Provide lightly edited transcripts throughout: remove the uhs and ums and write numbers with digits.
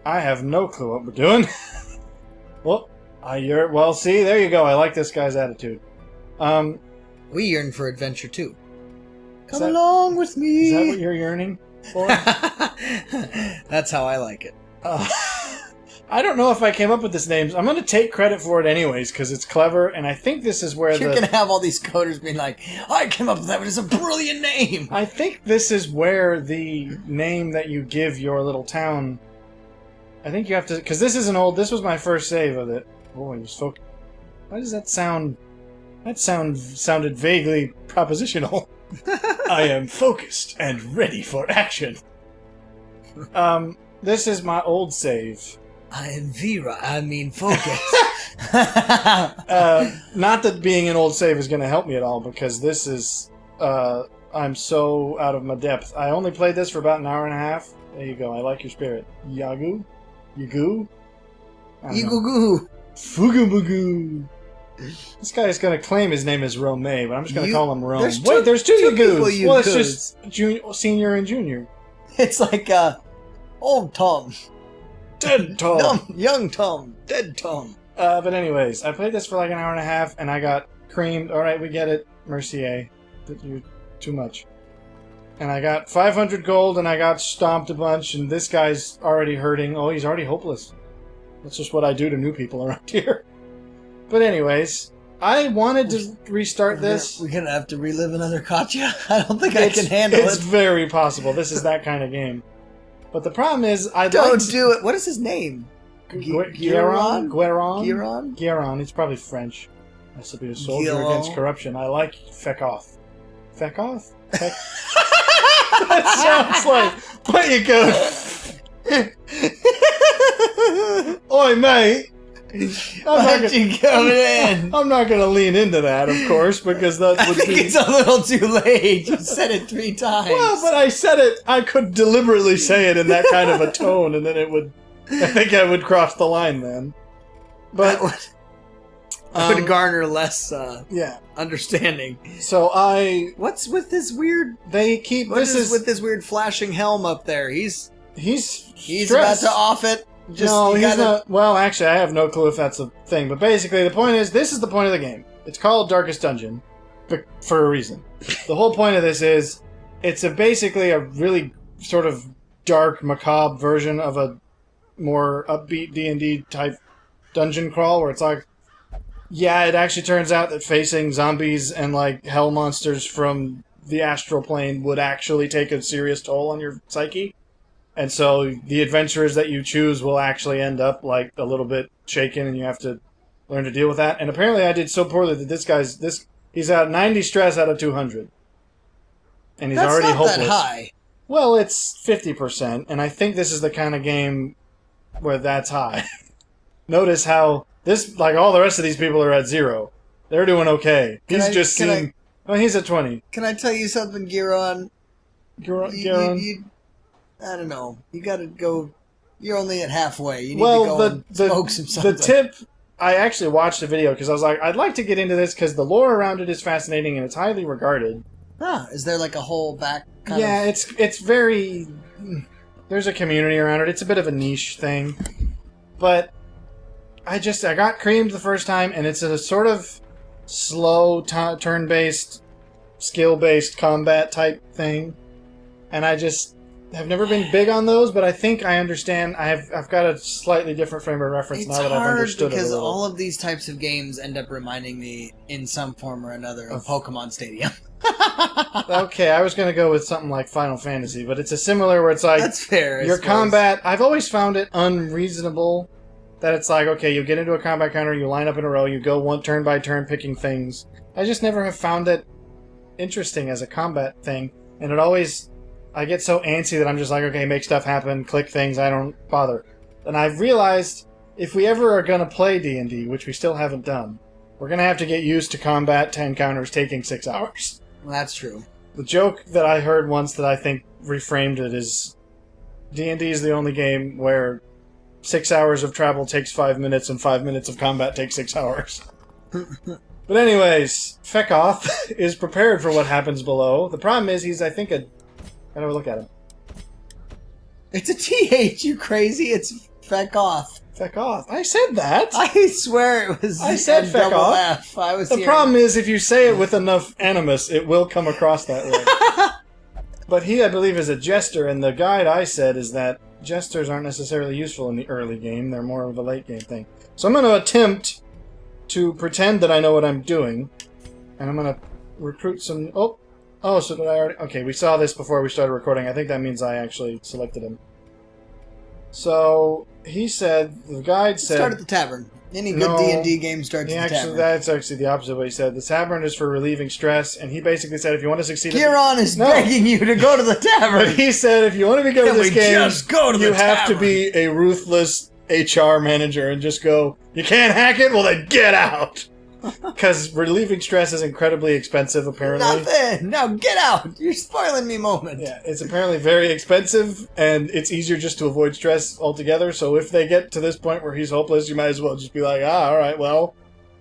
I have no clue what we're doing. Well, see, there you go. I like this guy's attitude. We yearn for adventure too. Come along with me. Is that what you're yearning for? That's how I like it. I don't know if I came up with this name. I'm going to take credit for it anyways because it's clever, and I think this is where You're going to have all these coders being like, I came up with that, but it's a brilliant name. I think this is where the name that you give your little town... I think you have to... Because this is this was my first save of it. Oh, I just focused. Why does that sound... That sounded vaguely propositional. I am focused and ready for action. This is my old save. I am focus. Not that being an old save is going to help me at all, because this is... I'm so out of my depth. I only played this for about an hour and a half. There you go. I like your spirit. Yagu? Yagu? Yigugu. Fugubugu. This guy is going to claim his name is Rome, but I'm just going to call him Rome. There's two Yagus. Well, it's just senior and junior. It's like old Tom. Dead Tom. Young Tom. Dead Tom. But anyways, I played this for like an hour and a half, and I got creamed. Alright, we get it. Mercier. You're too much. And I got 500 gold, and I got stomped a bunch, and this guy's already hurting. Oh, he's already hopeless. That's just what I do to new people around here. But anyways, I wanted to restart this. We're gonna have to relive another Katya? I don't think I can handle it. It's very possible. This is that kind of game. But the problem is, Don't do it. What is his name? Guéron? Guéron? He's probably French. I should be a soldier against corruption. I like feck off. Feck off? That sounds like... There you go. Oi, mate. I'm not going to lean into that, of course, because that would be... it's a little too late. You said it 3 times. Well, but I said it... I could deliberately say it in that kind of a tone, and then it would... I think I would cross the line then. But... That would garner less understanding. So What's with this weird... What is with this weird flashing helm up there? He's stressed. about to off it. He's not... Well, actually, I have no clue if that's a thing. But basically, the point is, this is the point of the game. It's called Darkest Dungeon for a reason. The whole point of this is, it's basically a really sort of dark, macabre version of a more upbeat D&D type dungeon crawl, where it's like, yeah, it actually turns out that facing zombies and like hell monsters from the astral plane would actually take a serious toll on your psyche. And so the adventurers that you choose will actually end up like a little bit shaken, and you have to learn to deal with that. And apparently I did so poorly that he's at 90 stress out of 200. And he's already hopeless. That's not that high. Well, it's 50%, and I think this is the kind of game where that's high. Notice how like all the rest of these people are at 0. They're doing okay. He's at 20. Can I tell you something, Guéron? Guéron? I don't know. You gotta go... You're only at halfway. You need to go and smoke some something. The tip... I actually watched a video because I was like, I'd like to get into this because the lore around it is fascinating and it's highly regarded. Is there like a whole back kind of... it's very... There's a community around it. It's a bit of a niche thing. But I got creamed the first time, and it's a sort of slow, turn-based, skill-based combat type thing. And I just have never been big on those, but I think I understand. I've got a slightly different frame of reference now that I've understood it a because little. all of these types of games end up reminding me, in some form or another, of Pokemon Stadium. Okay, I was going to go with something like Final Fantasy, but it's a similar where it's like... That's fair, your combat... I've always found it unreasonable that it's like, okay, you get into a combat counter, you line up in a row, you go one turn by turn picking things. I just never have found it interesting as a combat thing, and it always... I get so antsy that I'm just like, okay, make stuff happen, click things, I don't bother. And I've realized, if we ever are going to play D&D, which we still haven't done, we're going to have to get used to combat 10 counters taking 6 hours. Well, that's true. The joke that I heard once that I think reframed it is, D&D is the only game where 6 hours of travel takes 5 minutes and 5 minutes of combat takes 6 hours. But anyways, Feckoth is prepared for what happens below. The problem is he's, I think, Gotta look at him. It's a TH, you crazy. It's Feck off. Feck off. I said that. I swear it was. I said feck double off. F. I was. The problem is, if you say it with enough animus, it will come across that way. But he, I believe, is a jester, and the guide I said is that jesters aren't necessarily useful in the early game. They're more of a late game thing. So I'm going to attempt to pretend that I know what I'm doing, and I'm going to recruit some... Oh, so did I already... Okay, we saw this before we started recording. I think that means I actually selected him. So, he said... The guide said... Start at the tavern. Any good D&D game starts at the tavern. That's actually the opposite of what he said. The tavern is for relieving stress, and he basically said if you want to succeed... Giron is begging you to go to the tavern! But he said if you want to be good at this game, just go to the you tavern. have to be a ruthless HR manager and just go, you can't hack it? Well, then get out! Because relieving stress is incredibly expensive, apparently. Nothing! No, get out! You're spoiling me moment. Yeah, it's apparently very expensive, and it's easier just to avoid stress altogether, so if they get to this point where he's hopeless, you might as well just be like, alright, well,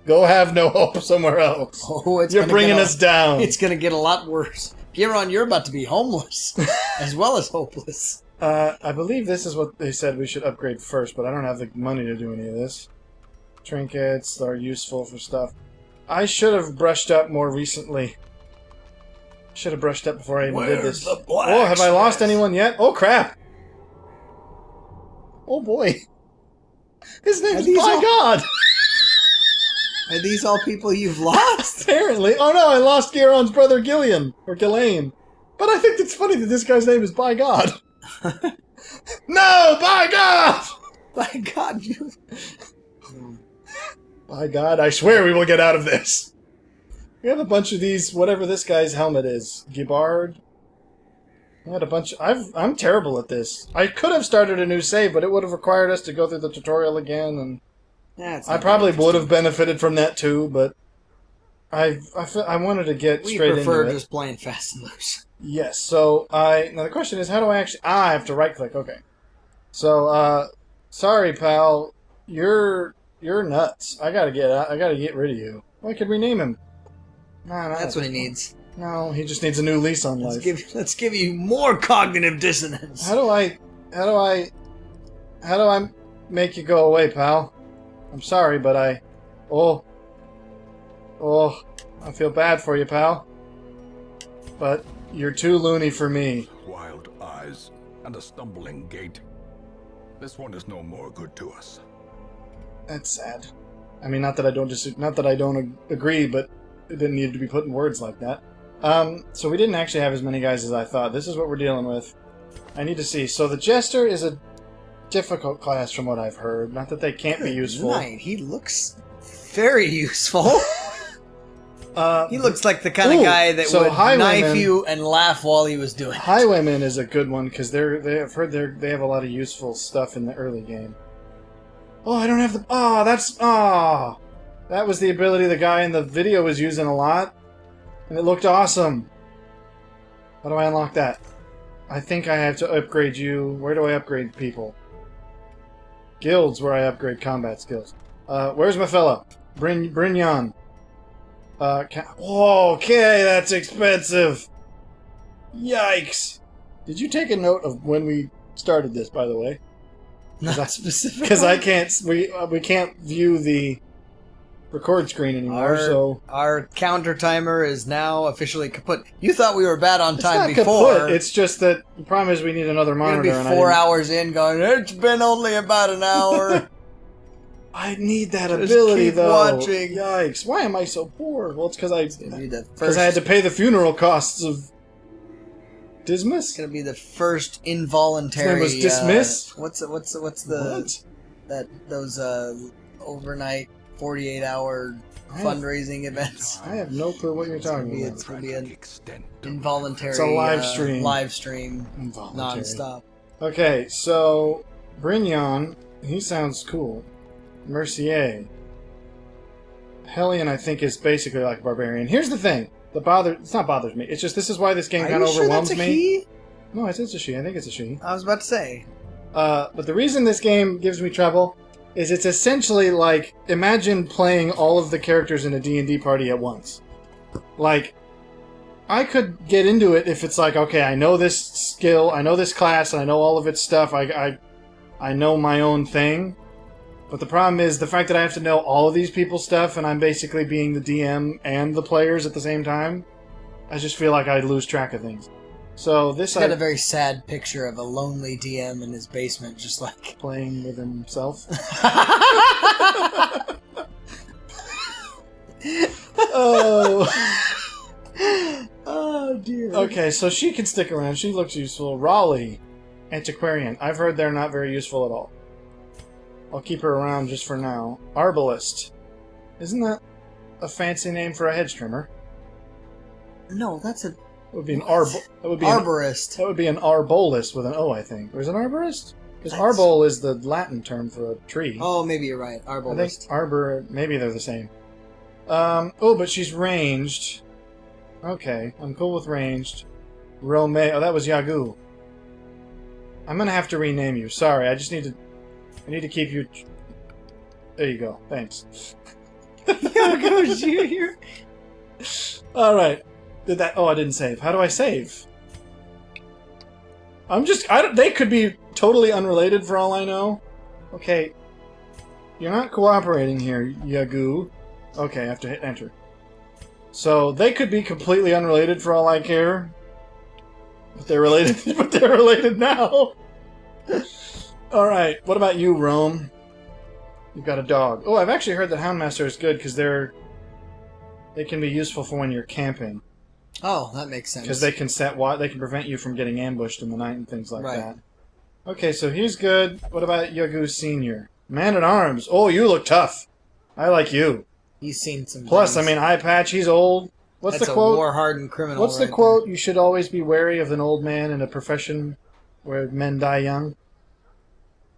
go have no hope somewhere else. Oh, You're bringing us down. It's gonna get a lot worse. Giron, you're about to be homeless, as well as hopeless. I believe this is what they said we should upgrade first, but I don't have the money to do any of this. Trinkets are useful for stuff. I should have brushed up more recently. Should have brushed up before I even did this. Oh, have I lost anyone yet? Oh, crap! Oh, boy. His name's By God! Are these all people you've lost? Apparently. Oh, no, I lost Giron's brother, Gillian. Or Ghislaine. But I think it's funny that this guy's name is By God. No! By God! By God, you... By God, I swear we will get out of this. We have a bunch of these, whatever this guy's helmet is. Gibbard. I had a bunch... I'm terrible at this. I could have started a new save, but it would have required us to go through the tutorial again, and I probably would have benefited from that too, but I wanted to get straight into it. We prefer just playing fast and loose. Yes, so now the question is, how do I actually... I have to right-click, okay. So, sorry, pal. You're nuts. I gotta get rid of you. Well, I could rename him. Nah, that's what he needs. No, he just needs a new lease on life. Let's give you more cognitive dissonance. How do I make you go away, pal? I'm sorry, but I feel bad for you, pal. But you're too loony for me. Wild eyes and a stumbling gait. This one is no more good to us. That's sad. I mean, not that I don't agree, but it didn't need to be put in words like that. So we didn't actually have as many guys as I thought. This is what we're dealing with. I need to see. So the Jester is a difficult class from what I've heard. Not that they can't be useful. Right. He looks very useful. He looks like the kind of guy that would knife you and laugh while he was doing it. Highwaymen is a good one because I've heard they have a lot of useful stuff in the early game. Oh, I don't have the... That was the ability the guy in the video was using a lot. And it looked awesome. How do I unlock that? I think I have to upgrade you. Where do I upgrade people? Guilds where I upgrade combat skills. Where's my fella? Brignon. Okay, that's expensive. Yikes. Did you take a note of when we started this, by the way? Not specifically. Because I can't... We can't view the record screen anymore, so... Our counter timer is now officially kaput. You thought we were bad on time before. Kaput. It's just that the problem is we need another monitor. We're going to be 4 hours in going, it's been only about an hour. I need that ability, though. Watching. Yikes. Why am I so poor? Well, it's because I had to pay the funeral costs of Dismas? It's going to be the first involuntary... His name was Dismiss? What's the... What? Those overnight 48-hour fundraising events. I have no clue what you're talking about. It's going to be an involuntary... It's a live stream. Live stream. Non-stop. Okay, so... Brignon, he sounds cool. Mercier. Hellion, I think, is basically like a barbarian. Here's the thing. It's not bothers me. It's just this is why this game kind of overwhelms me. He? No, it's a she. I think it's a she. I was about to say. But the reason this game gives me trouble is it's essentially like, imagine playing all of the characters in a D&D party at once. Like, I could get into it if it's like, okay, I know this skill, I know this class, and I know all of its stuff. I know my own thing. But the problem is the fact that I have to know all of these people's stuff, and I'm basically being the DM and the players at the same time. I just feel like I lose track of things. So this got a very sad picture of a lonely DM in his basement, just like playing with himself. Oh. Oh dear. Okay, so she can stick around. She looks useful. Raleigh, antiquarian. I've heard they're not very useful at all. I'll keep her around just for now. Arbalist. Isn't that a fancy name for a hedge trimmer? No, that's a... It would be an arborist. That would be an arbolist with an O, I think. Or is it an arborist? Because arbol is the Latin term for a tree. Oh, maybe you're right. Arbolist. I think arbor... Maybe they're the same. Oh, but she's ranged. Okay, I'm cool with ranged. Rome... Oh, that was Yagu. I'm going to have to rename you. Sorry, I just need to... I need to keep you... There you go. Thanks. Yagu Junior. Alright. Did that... Oh, I didn't save. How do I save? They could be totally unrelated for all I know. Okay. You're not cooperating here, Yagu. Okay, I have to hit enter. So, they could be completely unrelated for all I care. But they're related, but they're related now. Alright, what about you, Rome? You've got a dog. Oh, I've actually heard that Houndmaster is good because they can be useful for when you're camping. Oh, that makes sense. Because they can they can prevent you from getting ambushed in the night and things like that. Okay, so he's good. What about Yagu Senior? Man-at-Arms. Oh, you look tough. I like you. He's seen some Plus, things. I mean, eye patch, he's old. What's That's the quote? A war-hardened criminal. What's the quote? You should always be wary of an old man in a profession where men die young.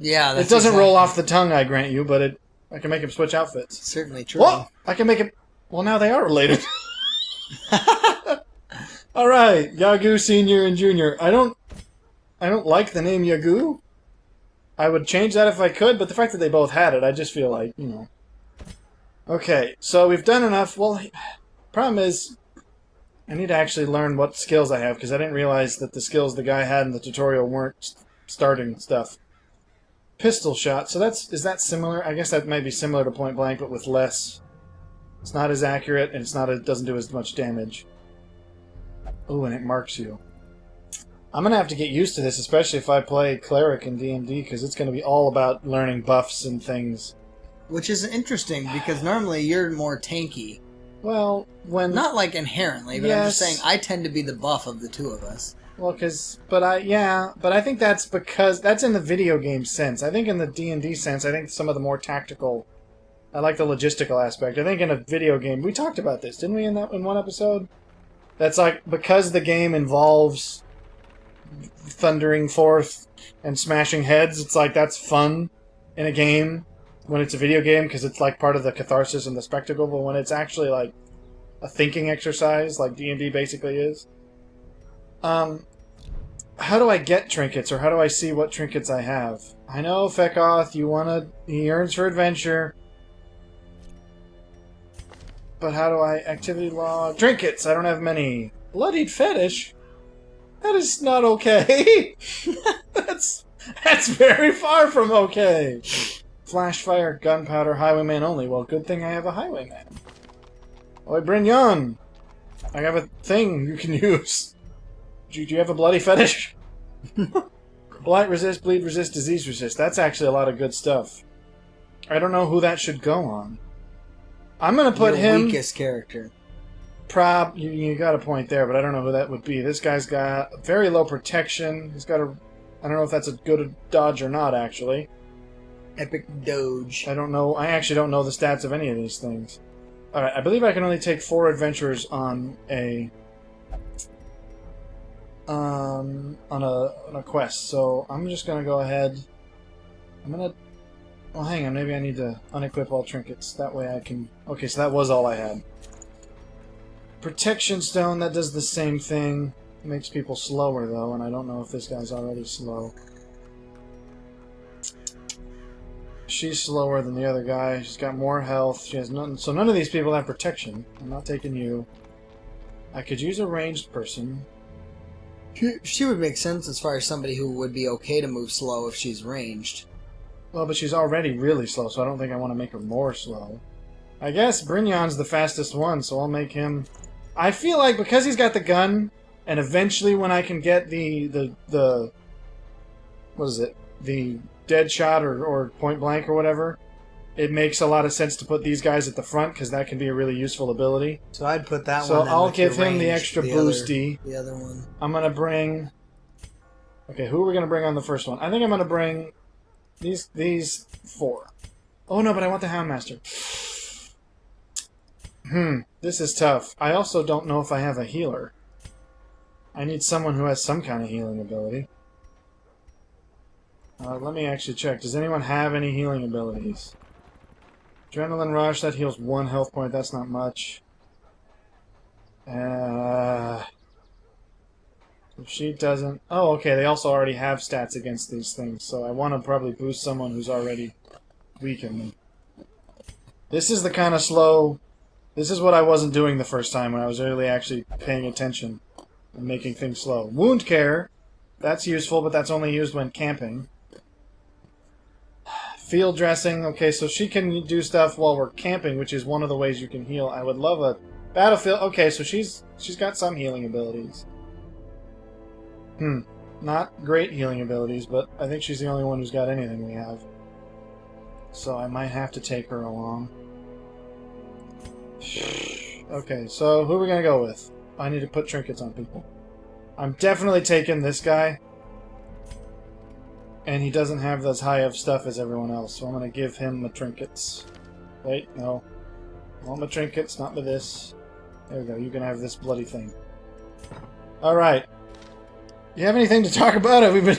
Yeah, that's it doesn't roll off the tongue, I grant you, but I can make him switch outfits. Certainly true. Whoa! I can make him... Well, now they are related. Alright, Yagu Senior and Junior. I don't like the name Yagu. I would change that if I could, but the fact that they both had it, I just feel like, you know. Okay, so we've done enough. Well, problem is, I need to actually learn what skills I have, because I didn't realize that the skills the guy had in the tutorial weren't starting stuff. Pistol shot. So is that similar? I guess that might be similar to point blank, but with less. It's not as accurate, and it doesn't do as much damage. Oh, and it marks you. I'm gonna have to get used to this, especially if I play cleric in D&D, because it's gonna be all about learning buffs and things. Which is interesting because normally you're more tanky. Well, not like inherently, but yes. I'm just saying I tend to be the buff of the two of us. Well, but I think that's because that's in the video game sense. I think in the D&D sense, I think some of the more tactical. I like the logistical aspect. I think in a video game, we talked about this, didn't we? In one episode, that's like because the game involves thundering forth and smashing heads. It's like that's fun in a game when it's a video game because it's like part of the catharsis and the spectacle. But when it's actually like a thinking exercise, like D&D basically is. How do I get trinkets, or how do I see what trinkets I have? I know, Fekoth, he yearns for adventure. But how do I... Activity log... Trinkets! I don't have many. Bloodied fetish? That is not okay. That's very far from okay. Flash fire, gunpowder, highwayman only. Well, good thing I have a highwayman. Oi, Brignon! I have a thing you can use. Do you have a bloody fetish? Blight resist, bleed resist, disease resist. That's actually a lot of good stuff. I don't know who that should go on. I'm gonna put him... weakest character. You got a point there, but I don't know who that would be. This guy's got very low protection. He's got a... I don't know if that's a good dodge or not, actually. Epic Doge. I don't know. I actually don't know the stats of any of these things. Alright, I believe I can only take 4 adventurers on a quest, so I'm just gonna go ahead. Well, hang on, maybe I need to unequip all trinkets. That way I can... Okay, so that was all I had. Protection stone, that does the same thing. Makes people slower, though, and I don't know if this guy's already slow. She's slower than the other guy. She's got more health. She has none. So none of these people have protection. I'm not taking you. I could use a ranged person. She would make sense as far as somebody who would be okay to move slow if she's ranged. Well, but she's already really slow, so I don't think I want to make her more slow. I guess Brignon's the fastest one, so I'll make him... I feel like because he's got the gun, and eventually when I can get the what is it? The dead shot or point blank or whatever, it makes a lot of sense to put these guys at the front, because that can be a really useful ability. So I'd put that one So in I'll with give your him the range, extra the boosty. The other one. I'm going to bring... Okay, who are we going to bring on the first one? I think I'm going to bring these 4. Oh no, but I want the Houndmaster. This is tough. I also don't know if I have a healer. I need someone who has some kind of healing ability. Let me actually check. Does anyone have any healing abilities? Adrenaline Rush, that heals 1 health point. That's not much. If she doesn't... Oh, okay, they also already have stats against these things, so I want to probably boost someone who's already weak in them. This is the kind of slow... This is what I wasn't doing the first time when I was really actually paying attention and making things slow. Wound Care, that's useful, but that's only used when camping. Field Dressing, okay, so she can do stuff while we're camping, which is one of the ways you can heal. I would love a battlefield... Okay, so she's got some healing abilities. Not great healing abilities, but I think she's the only one who's got anything we have. So I might have to take her along. Okay, so who are we going to go with? I need to put trinkets on people. I'm definitely taking this guy. And he doesn't have as high of stuff as everyone else, so I'm going to give him the trinkets. Wait, no. I want my trinkets, not with this. There we go, you can have this bloody thing. Alright. You have anything to talk about? Have we been...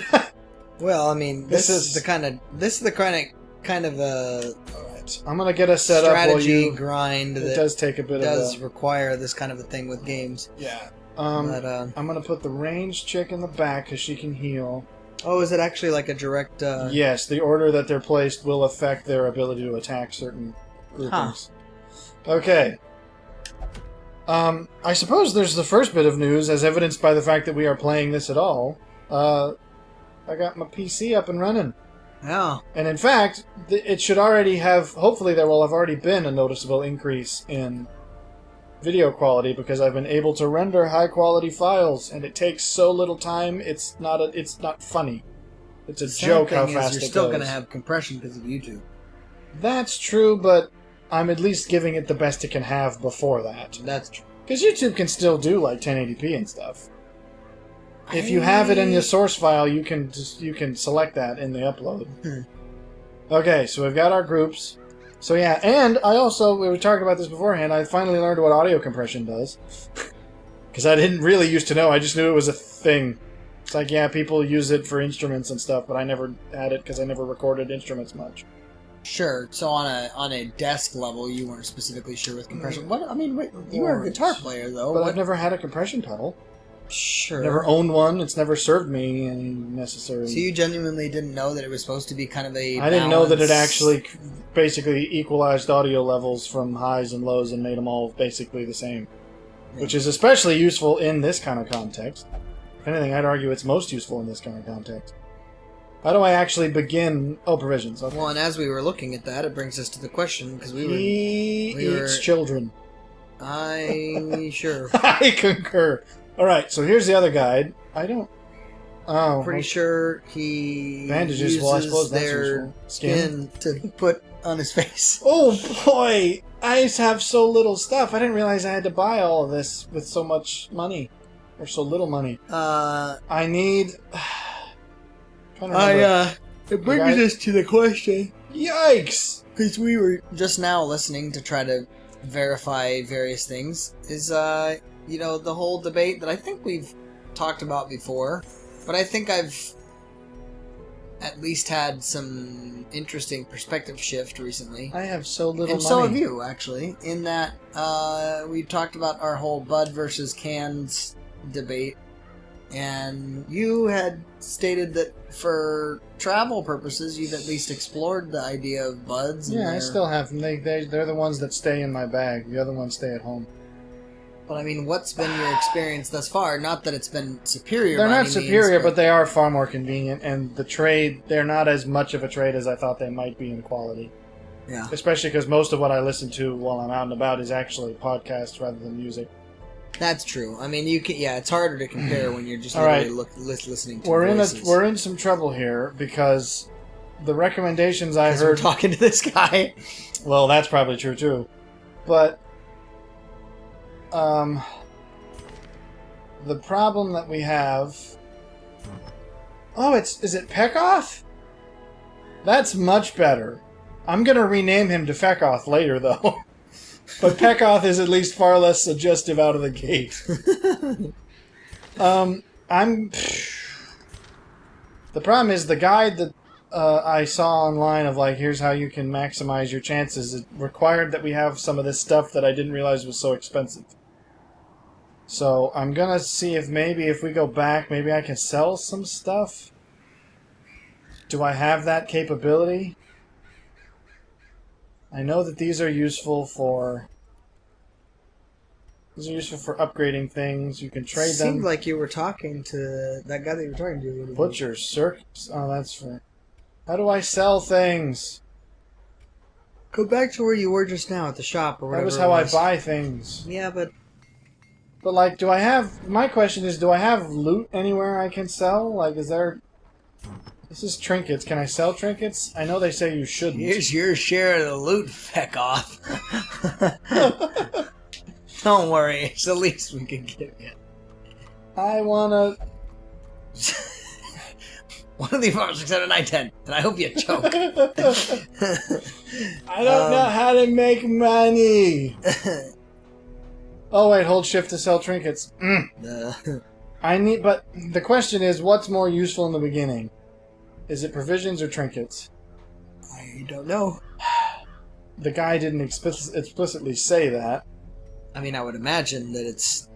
Well, I mean, this is the kind of Alright. I'm gonna get a set up while you... grind it does take a bit does require this kind of a thing with games. Yeah. I'm gonna put the ranged chick in the back because she can heal. Oh, is it actually like a direct... Yes, the order that they're placed will affect their ability to attack certain groupings. Huh. Okay. I suppose there's the first bit of news, as evidenced by the fact that we are playing this at all. I got my PC up and running. Yeah. And in fact, it should already have... Hopefully there will have already been a noticeable increase in video quality, because I've been able to render high-quality files, and it takes so little time, it's not funny. It's a joke how fast it goes. You're still going to have compression because of YouTube. That's true, but I'm at least giving it the best it can have before that. That's true. Because YouTube can still do like 1080p and stuff. If you have it in your source file, you can select that in the upload. Okay, so we've got our groups. So yeah, and I also, we were talking about this beforehand, I finally learned what audio compression does. Because I didn't really used to know, I just knew it was a thing. It's like, yeah, people use it for instruments and stuff, but I never had it because I never recorded instruments much. Sure, so on a desk level, you weren't specifically sure with compression. What? I mean, wait, you were a guitar player, though. But I've never had a compression pedal. Sure. Never owned one. It's never served me any necessary... So you genuinely didn't know that it was supposed to be kind of a I didn't know that it actually basically equalized audio levels from highs and lows and made them all basically the same. Yeah. Which is especially useful in this kind of context. If anything, I'd argue it's most useful in this kind of context. How do I actually begin... Oh, provisions. Okay. Well, and as we were looking at that, it brings us to the question, because we eats children. Sure. I concur. Alright, so here's the other guide. I don't... Oh. Pretty sure he bandages, uses well, I suppose that's their useful. skin to put on his face. Oh, boy! I have so little stuff. I didn't realize I had to buy all of this with so much money. Or so little money. I need... It brings us to the question. Yikes! Because we were just now listening to try to verify various things. Is, the whole debate that I think we've talked about before. But I think I've at least had some interesting perspective shift recently. I have so little money. And so have you, actually. In that, we talked about our whole bud versus cans debate. And you had stated that for travel purposes, you've at least explored the idea of buds. Yeah, I still have them. They're the ones that stay in my bag. The other ones stay at home. But I mean, what's been your experience thus far? Not that it's been superior. They're by not any superior, means, but they are far more convenient, and the trade, they're not as much of a trade as I thought they might be in quality. yeah, Especially because most of what I listen to while I'm out and about is actually podcasts rather than music. that's true. I mean, you can. Yeah, it's harder to compare when you're just All right. listening to We're voices. we're in some trouble here because the recommendations I 'Cause we're heard. talking to this guy. Well, that's probably true too, but the problem that we have. Oh, is it Peckoff? That's much better. I'm gonna rename him to Feckoff later, though. But Peckoff is at least far less suggestive out of the gate. I'm. The problem is the guide that I saw online of like, here's how you can maximize your chances. It required that we have some of this stuff that I didn't realize was so expensive. So I'm gonna see if maybe if we go back, maybe I can sell some stuff. Do I have that capability? I know that these are useful for. These are useful for upgrading things. You can trade them. Seemed like you were talking to that guy that you were talking to. Butcher circus. Oh, that's for. How do I sell things? Go back to where you were just now at the shop or whatever. That was how I buy things. Yeah, but Like, do I have... My question is, do I have loot anywhere I can sell? Like, is there... This is trinkets. Can I sell trinkets? I know they say you shouldn't. here's your share of the loot, feck off. Don't worry, it's the least we can give you. I wanna... 1 of the 4, 6, 7, 9, 10, and I hope you choke. I don't know how to make money. Oh, wait, hold shift to sell trinkets. I need... But the question is, what's more useful in the beginning? Is it provisions or trinkets? I don't know. The guy didn't explicitly say that. I mean, I would imagine that it's...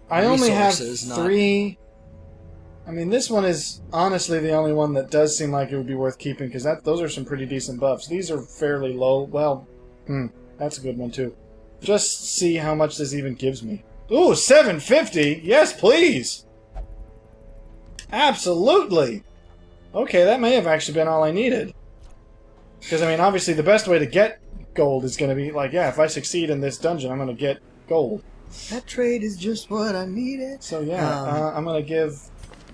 I only have resources, not- 3... I mean, this one is honestly the only one that does seem like it would be worth keeping, because those are some pretty decent buffs. These are fairly low. Well, that's a good one, too. Just see how much this even gives me. Ooh, 750? Yes, please! Absolutely! Okay, that may have actually been all I needed. Because, I mean, obviously the best way to get gold is going to be, like, yeah, if I succeed in this dungeon, I'm going to get gold. That trade is just what I needed. So, yeah, I'm going to give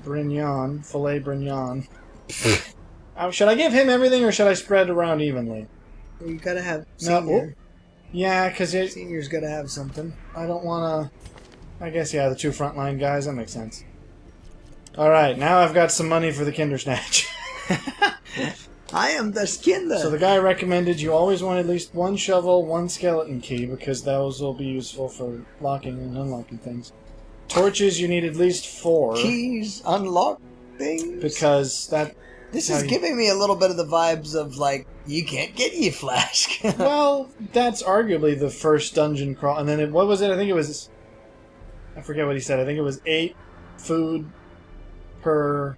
Brignon, Filet Brignon. Should I give him everything, or should I spread around evenly? You gotta have No, senior. Yeah, because Senior's gotta have something. I don't want to... I guess, yeah, the 2 frontline guys, that makes sense. Alright, now I've got some money for the Kindersnatch. I am the Skinder. So the guy recommended you always want at least 1 shovel, 1 skeleton key, because those will be useful for locking and unlocking things. Torches, you need at least 4. Keys unlock things. Because that... This is giving me a little bit of the vibes of, like, you can't get ye flask. Well, that's arguably the first dungeon crawl. And then, what was it? I think it was... I forget what he said. I think it was 8 food per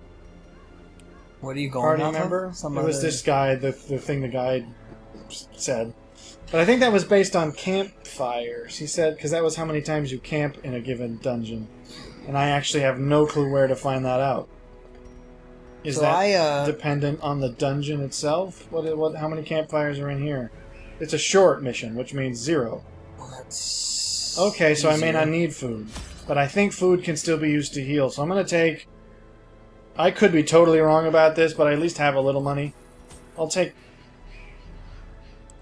What are you going party off member. of? It was this guy, the thing the guy said. But I think that was based on campfires. He said, because that was how many times you camp in a given dungeon. And I actually have no clue where to find that out. Is So that dependent on the dungeon itself? How many campfires are in here? It's a short mission, which means 0. Well, that's Okay, so I may easier. not need food. But I think food can still be used to heal. So I'm going to take... I could be totally wrong about this, but I at least have a little money. I'll take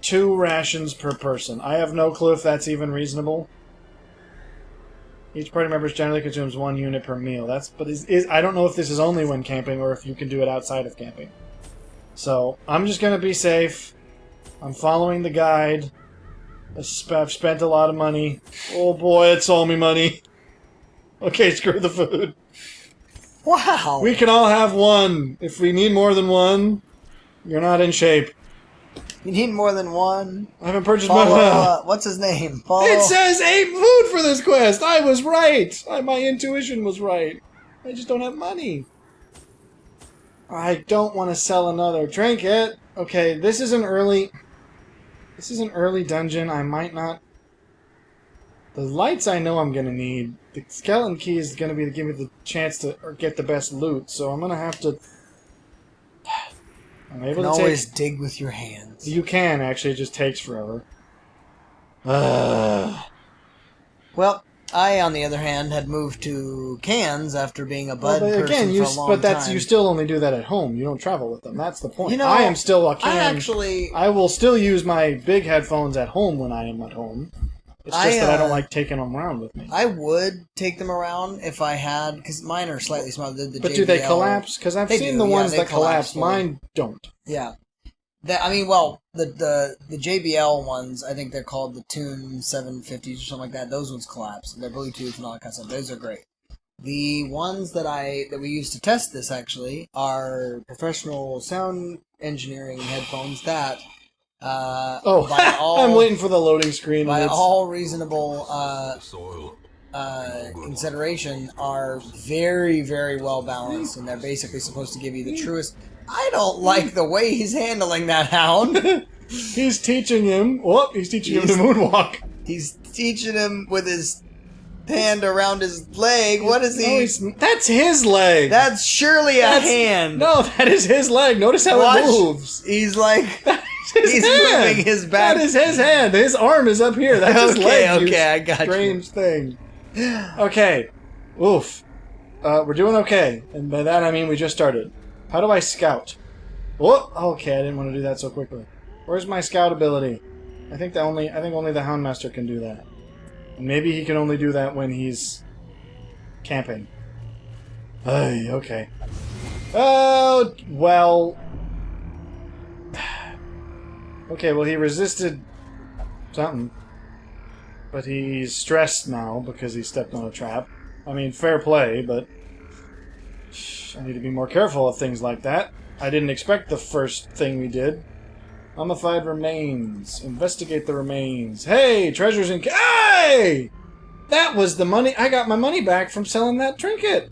2 rations per person. I have no clue if that's even reasonable. Each party member generally consumes 1 unit per meal. I don't know if this is only when camping or if you can do it outside of camping. So, I'm just going to be safe. I'm following the guide. I've spent a lot of money. Oh boy, it's all me money. Okay, screw the food. Wow! We can all have 1. If we need more than 1, you're not in shape. You need more than 1. I haven't purchased Follow, what's his name? Follow. It says 8 food for this quest! I was right! My intuition was right. I just don't have money. I don't want to sell another trinket. Okay, this is an early... This is an early dungeon. I might not... The lights I know I'm going to need. The skeleton key is going to be to give me the chance to get the best loot, so I'm going to have to... I'm able You can to always dig with your hands. You can, actually. It just takes forever. Well, I, on the other hand, had moved to cans after being a bud person again, for a long time. you still only do that at home. You don't travel with them. That's the point. You know, I am still a can. I will still use my big headphones at home when I am at home. It's just that I don't like taking them around with me. I would take them around if I had, because mine are slightly smaller. The but JBL, do they collapse? Because I've seen the ones that collapse. Mine don't. Yeah. The JBL ones, I think they're called the Tune 750s or something like that. Those ones collapse. They're Bluetooth and all that kind of stuff. Those are great. The ones that we used to test this, actually, are professional sound engineering headphones that... I'm waiting for the loading screen. By all reasonable consideration, are very, very well balanced, and they're basically supposed to give you the truest. I don't like the way he's handling that hound. He's teaching him. He's teaching him to moonwalk. He's teaching him with his hand around his leg. What is he? That's his leg. That's surely a hand. No, that is his leg. Notice how it moves. He's like. He's moving his back. That is his hand. His arm is up here. That's his leg. Okay, I got strange thing. Okay. Oof. We're doing okay. And by that I mean we just started. How do I scout? Oh, okay, I didn't want to do that so quickly. Where's my scout ability? I think only the Houndmaster can do that. And maybe he can only do that when he's camping. Ay, okay. Oh, well... Okay, well he resisted something. But he's stressed now because he stepped on a trap. I mean, fair play, but... I need to be more careful of things like that. I didn't expect the first thing we did. Mummified remains. Investigate the remains. Hey! Treasures in... Hey! That was the money... I got my money back from selling that trinket.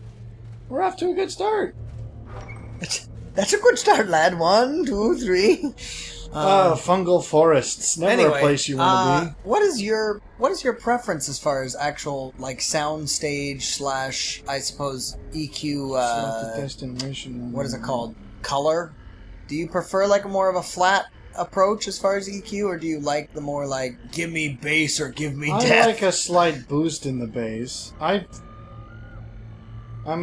We're off to a good start. That's a good start, lad. 1, 2, 3... fungal forests. Never a place you want to be. What is your preference as far as actual sound stage / I suppose EQ? Destination. What is it called? Color? Do you prefer a more of a flat approach as far as EQ, or do you like the more give me bass or give me death? I like a slight boost in the bass. I'm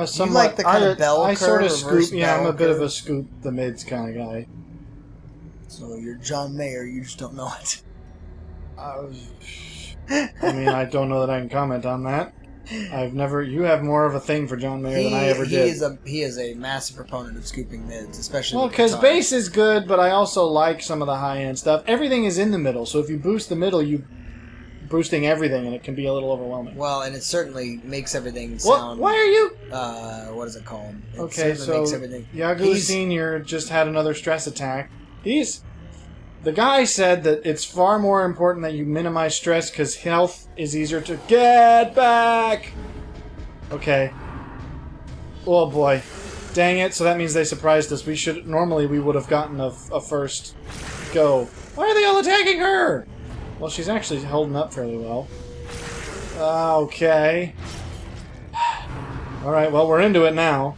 a somewhat. You like the kind of bell curve? I sort of scoop. Yeah, I'm a bit of a scoop the mids kind of guy. So you're John Mayer, you just don't know it. I mean, I don't know that I can comment on that. You have more of a thing for John Mayer than I ever did. He is a massive proponent of scooping mids, especially well, because bass is good, but I also like some of the high-end stuff. Everything is in the middle, so if you boost the middle, you're boosting everything, and it can be a little overwhelming. Well, and it certainly makes everything sound... Why are you... what is it called? Okay, so Yagu Sr. just had another stress attack. The guy said that it's far more important that you minimize stress because health is easier to get back. Okay. Oh boy. Dang it, so that means they surprised us. Normally we would have gotten a first go. Why are they all attacking her? Well, she's actually holding up fairly well. Okay. Alright, well, we're into it now.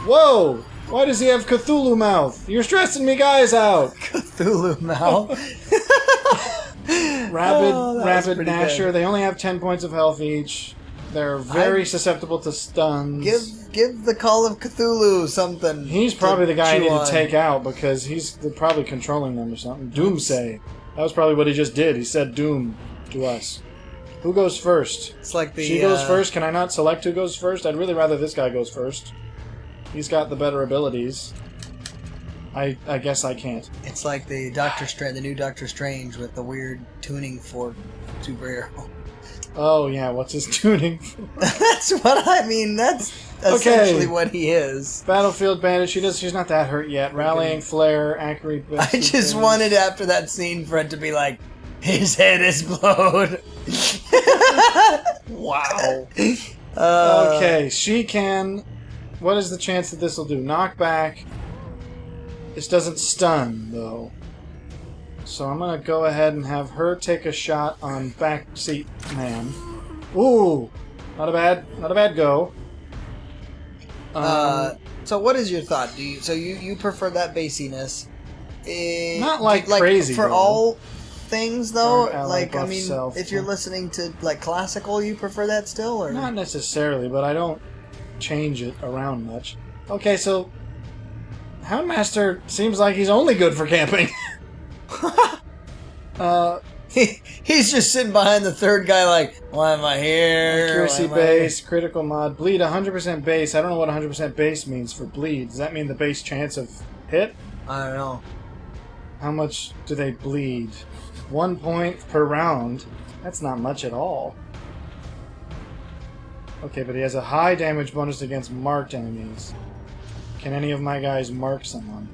Whoa! Why does he have Cthulhu mouth? You're stressing me guys out! Cthulhu mouth? Rapid Nasher. Good. They only have 10 points of health each. They're very susceptible to stuns. Give the Call of Cthulhu something. He's probably the guy I need to take out because he's probably controlling them or something. Doomsay. That was probably what he just did. He said doom to us. Who goes first? It's like She goes first. Can I not select who goes first? I'd really rather this guy goes first. He's got the better abilities. I guess I can't. It's like the new Doctor Strange with the weird tuning fork superhero. Oh yeah, what's his tuning fork? That's what I mean. That's essentially what he is. Battlefield Bandit. She's not that hurt yet. Rallying Flare, accurate. I just wanted after that scene for it to be like, his head is blown. Wow. Okay, she can. What is the chance that this will do? Knockback. This doesn't stun, though. So I'm gonna go ahead and have her take a shot on backseat man. Ooh, not a bad go. So what is your thought? You prefer that basiness? Not like crazy for though. all things though. Or Like I buff mean, self. if you're listening to like classical, you prefer that still, or Not necessarily, but I don't change it around much. Okay, so Houndmaster seems like he's only good for camping. He's just sitting behind the third guy, like, why am I here? Accuracy Why am I here?" base, critical mod, bleed 100% base. I don't know what 100% base means for bleed. Does that mean the base chance of hit? I don't know. How much do they bleed? 1 point per round. That's not much at all. Okay, but he has a high damage bonus against marked enemies. Can any of my guys mark someone?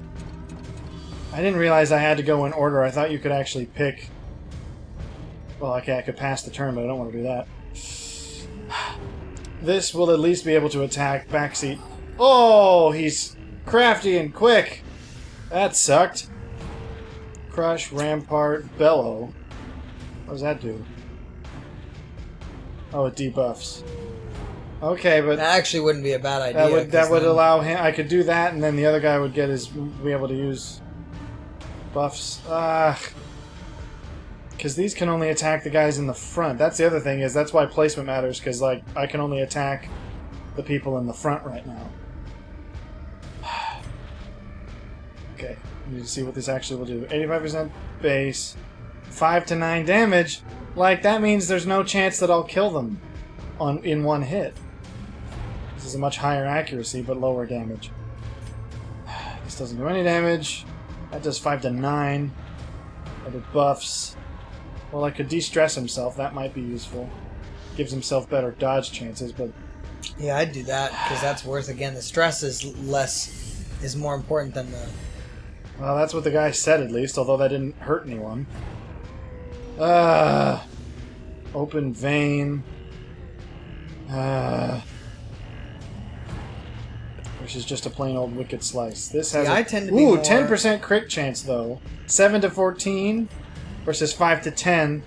I didn't realize I had to go in order. I thought you could actually pick... Well, okay, I could pass the turn, but I don't want to do that. This will at least be able to attack backseat. Oh, he's crafty and quick. That sucked. Crush, Rampart, Bellow. What does that do? Oh, it debuffs. Okay, but That actually wouldn't be a bad idea. that would allow him. I could do that, and then the other guy would be able to use buffs. Because these can only attack the guys in the front. That's the other thing, is that's why placement matters, because like I can only attack the people in the front right now. Okay, we need to see what this actually will do. 85% base, 5 to 9 damage. Like, that means there's no chance that I'll kill them in one hit. This is a much higher accuracy, but lower damage. This doesn't do any damage. That does 5 to 9. But it buffs. Well, I could de-stress himself. That might be useful. Gives himself better dodge chances, but... Yeah, I'd do that, because that's worth, again, the stress is more important than the... Well, that's what the guy said, at least, although that didn't hurt anyone. Open vein. Which is just a plain old wicked slice. This has I tend to be more... 10% crit chance, though. 7 to 14 versus 5 to 10.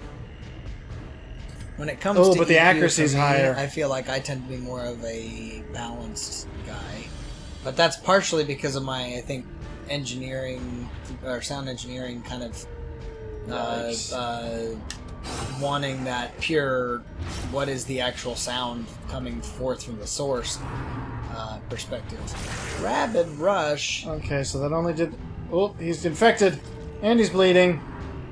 When it comes to but the EQ accuracy is for me, higher. I feel like I tend to be more of a balanced guy. But that's partially because of my, I think, engineering, or sound engineering kind of Nice. wanting that pure, what is the actual sound coming forth from the source perspective. Rabid Rush. Okay, so that only did... Oh, he's infected. And he's bleeding.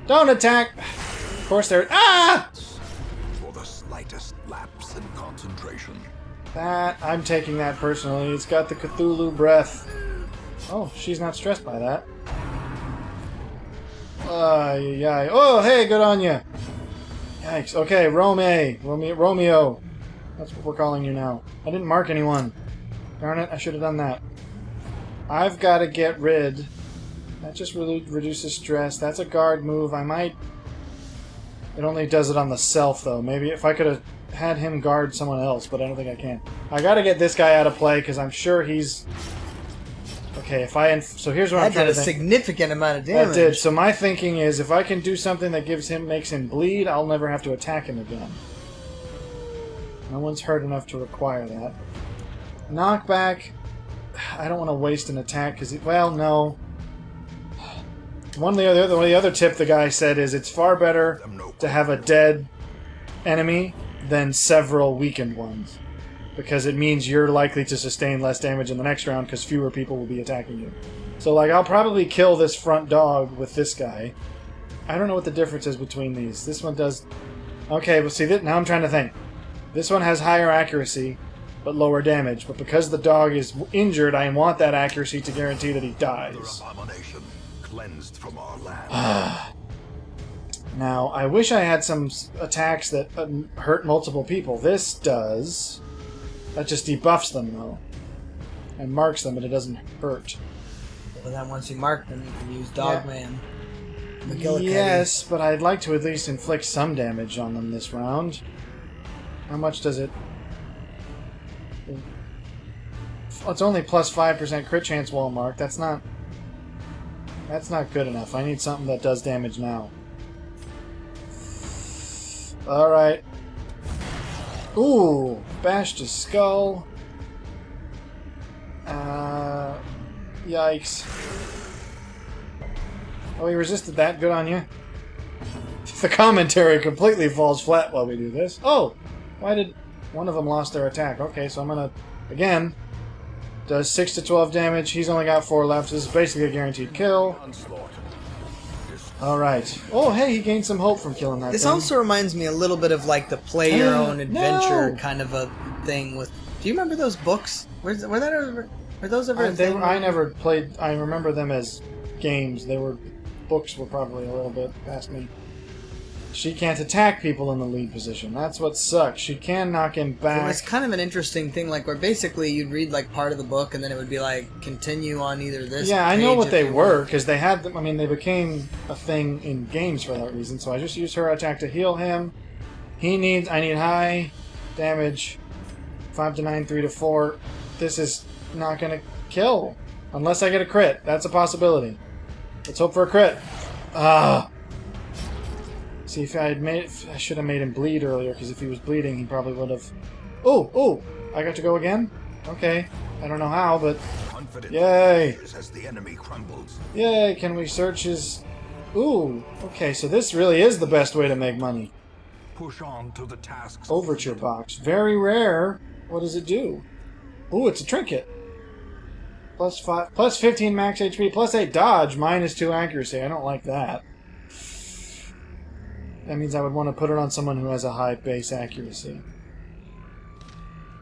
Don't attack! Of course they're... Ah! For the slightest lapse in concentration. I'm taking that personally. It's got the Cthulhu breath. Oh, she's not stressed by that. Yeah. Oh, hey, good on you. Yikes. Okay, Romeo. That's what we're calling you now. I didn't mark anyone. Darn it, I should have done that. I've got to get rid... That just really reduces stress. That's a guard move. I might... It only does it on the self, though. Maybe if I could have had him guard someone else, but I don't think I can. I got to get this guy out of play, because I'm sure he's... Okay, so here's what I'm trying to think. That did a significant amount of damage. That did. So my thinking is, if I can do something that makes him bleed, I'll never have to attack him again. No one's hurt enough to require that. Knockback. I don't want to waste an attack because, well, no. One of the other tip the guy said is it's far better to have a dead enemy than several weakened ones, because it means you're likely to sustain less damage in the next round because fewer people will be attacking you. So, like, I'll probably kill this front dog with this guy. I don't know what the difference is between these. This one does... Okay, but see, now I'm trying to think. This one has higher accuracy, but lower damage. But because the dog is injured, I want that accuracy to guarantee that he dies. Abomination cleansed from our land. Now, I wish I had some attacks that hurt multiple people. This does... That just debuffs them, though. And marks them, but it doesn't hurt. But then once you mark them, you can use Dogman. McGillicuddy. Yes, but I'd like to at least inflict some damage on them this round. How much does it... It's only plus 5% crit chance while marked. That's not That's not good enough. I need something that does damage now. Alright. Ooh! Bashed his skull. Yikes. Oh, he resisted that. Good on you. The commentary completely falls flat while we do this. Oh! Why did... One of them lost their attack. Okay, so I'm gonna... Again... Does 6 to 12 damage. He's only got 4 left. This is basically a guaranteed kill. Alright. Oh, hey, he gained some hope from killing that This thing. also reminds me a little bit of like the play your own adventure No! kind of a thing with... Do you remember those books? Were those ever a thing? I never played... I remember them as games. Books were probably a little bit past me. She can't attack people in the lead position. That's what sucks. She can knock him back. It was kind of an interesting thing, like where basically you'd read like part of the book and then it would be like continue on either this. Yeah, I know page what if they you were want. because they had them. I mean, they became a thing in games for that reason. So I just used her attack to heal him. I need high damage. 5 to 9, 3 to 4. This is not gonna kill unless I get a crit. That's a possibility. Let's hope for a crit. See, if I had I should have made him bleed earlier, because if he was bleeding, he probably would have... Oh! I got to go again? Okay. I don't know how, but... Yay! As the enemy crumbles. Yay! Can we search his... Ooh! Okay, so this really is the best way to make money. Push on to the tasks. Overture box. Very rare. What does it do? Ooh, it's a trinket. Plus 15 max HP, plus 8 dodge, minus 2 accuracy. I don't like that. That means I would want to put it on someone who has a high base accuracy.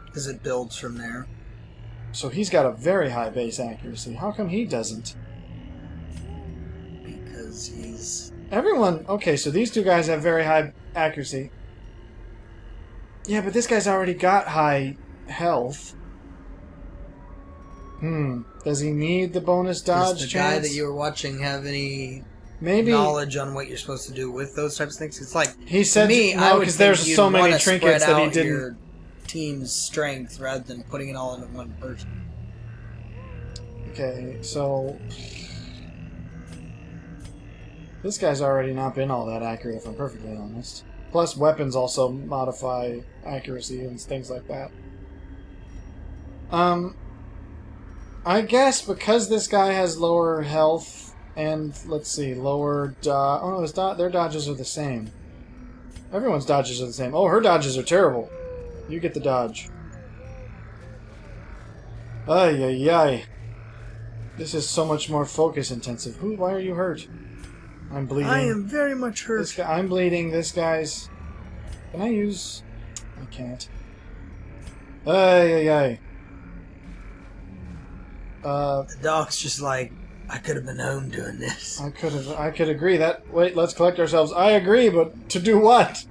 Because it builds from there. So he's got a very high base accuracy. How come he doesn't? Because he's... Everyone... Okay, so these two guys have very high accuracy. Yeah, but this guy's already got high health. Does he need the bonus dodge Does the chance? guy that you were watching have any... Maybe knowledge on what you're supposed to do with those types of things? It's like, he said to me, no, I would because think there's you'd so many wanna trinkets spread that he out didn't. your team's strength rather than putting it all into one person. Okay, so this guy's already not been all that accurate, if I'm perfectly honest. Plus, weapons also modify accuracy and things like that. I guess because this guy has lower health. And, let's see, lower dodge... Oh, no, their dodges are the same. Everyone's dodges are the same. Oh, her dodges are terrible. You get the dodge. Ay, ay, ay. This is so much more focus intensive. Why are you hurt? I'm bleeding. I am very much hurt. I'm bleeding. This guy's... Can I use... I can't. Ay, ay, ay. The dog's just like... I could have been home doing this. I could agree that... Wait, let's collect ourselves. I agree, but to do what?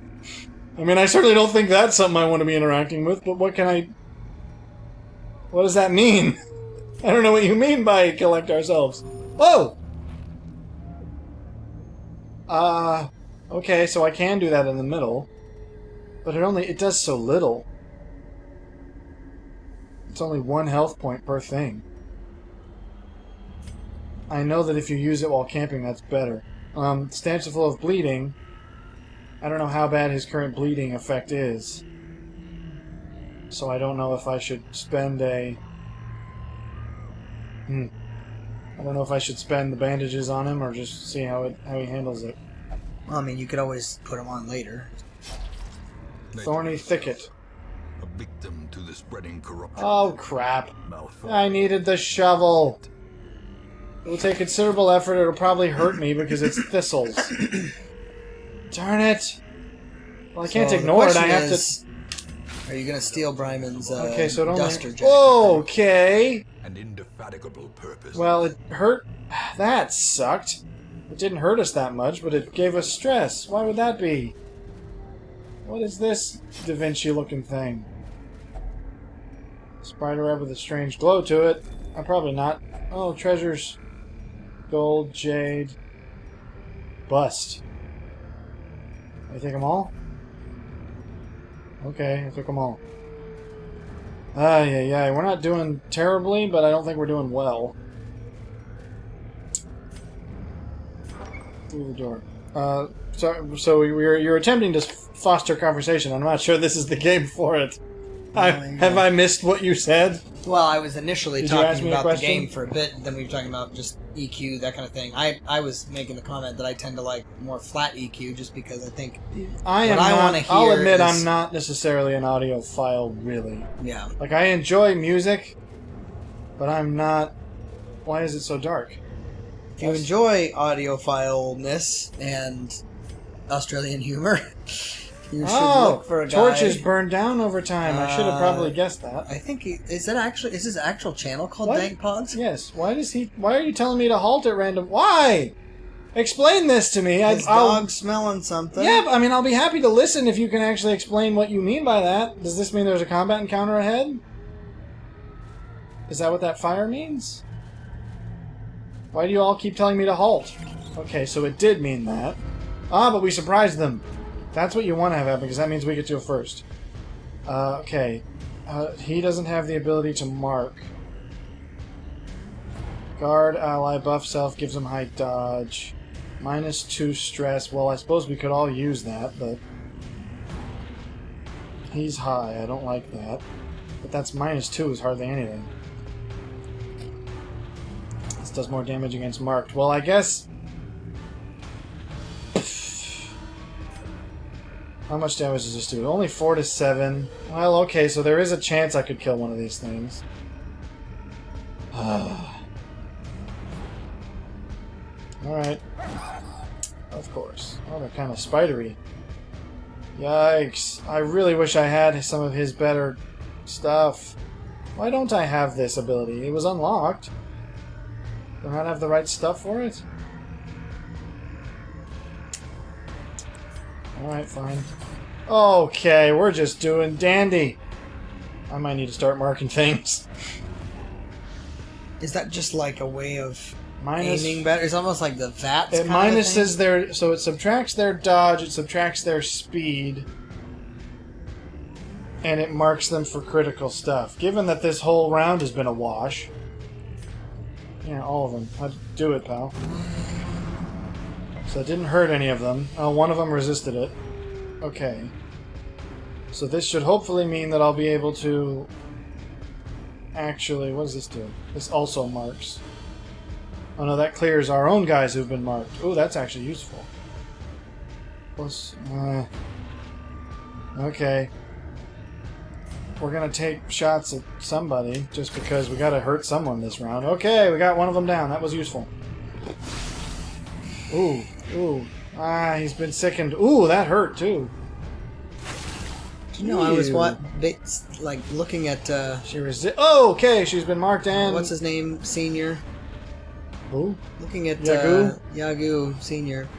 I mean, I certainly don't think that's something I want to be interacting with, but what can I... What does that mean? I don't know what you mean by collect ourselves. Oh! Okay, so I can do that in the middle. But it does so little. It's only 1 health point per thing. I know that if you use it while camping, that's better. Stanza full of bleeding. I don't know how bad his current bleeding effect is. So I don't know if I should spend a... I don't know if I should spend the bandages on him or just see how he handles it. Well, I mean, you could always put them on later. Thorny thicket. A victim to the spreading corruption. Oh, crap. Malformed. I needed the shovel. It will take considerable effort. It'll probably hurt me because it's thistles. Darn it. Well, I can't ignore it. I have to... Are you going to steal Bryman's Okay, so it only... duster jacket? Okay. An indefatigable purpose. Well, it hurt... That sucked. It didn't hurt us that much, but it gave us stress. Why would that be? What is this Da Vinci-looking thing? Spider web with a strange glow to it. I'm probably not. Oh, treasures. Gold, jade. Bust. Did I take them all? Okay, I took them all. Yeah. We're not doing terribly, but I don't think we're doing well. through the door. So you're attempting to foster conversation. I'm not sure this is the game for it. Have I missed what you said? Well, I was initially Did you ask talking me a about the question? game for a bit, and then we were talking about just EQ, that kind of thing. I was making the comment that I tend to like more flat EQ just because I think I'll admit I'm not necessarily an audiophile, really. Yeah. Like, I enjoy music, but I'm not... Why is it so dark? If you enjoy audiophileness and Australian humor, you should look for a guy. Torches burned down over time. I should have probably guessed that. I think is his actual channel called What? Dank Pods? Yes. Why are you telling me to halt at random? Why? Explain this to me. His dog's smelling something. Yeah, I mean, I'll be happy to listen if you can actually explain what you mean by that. Does this mean there's a combat encounter ahead? Is that what that fire means? Why do you all keep telling me to halt? Okay, so it did mean that. Ah, but we surprised them. That's what you want to have happen, because that means we get to it first. Okay. He doesn't have the ability to mark. Guard, ally, buff self, gives him high dodge. -2 stress. Well, I suppose we could all use that, but... He's high. I don't like that. But that's -2 is hardly anything. This does more damage against marked. Well, I guess... How much damage does this do? Only 4 to 7. Well, okay, so there is a chance I could kill one of these things. Alright. Of course. Oh, they're kind of spidery. Yikes. I really wish I had some of his better stuff. Why don't I have this ability? It was unlocked. Do I not have the right stuff for it? Alright, fine. Okay, we're just doing dandy. I might need to start marking things. Is that just like a way of Minus, aiming better? It's almost like the VATS it kind of minuses their... So it subtracts their dodge, it subtracts their speed, and it marks them for critical stuff. Given that this whole round has been a wash... Yeah, all of them. How'd you do it, pal? So it didn't hurt any of them. Oh, one of them resisted it. Okay. So this should hopefully mean that I'll be able to... Actually, what does this do? This also marks. Oh no, that clears our own guys who've been marked. Oh, that's actually useful. Plus, okay. We're gonna take shots at somebody, just because we gotta hurt someone this round. Okay, we got one of them down. That was useful. Ooh, ooh. Ah, he's been sickened. Ooh, that hurt, too. You know, I was like looking at She oh, okay, she's been marked and... what's his name, Senior? Who? Looking at Yagu? Yagu Senior.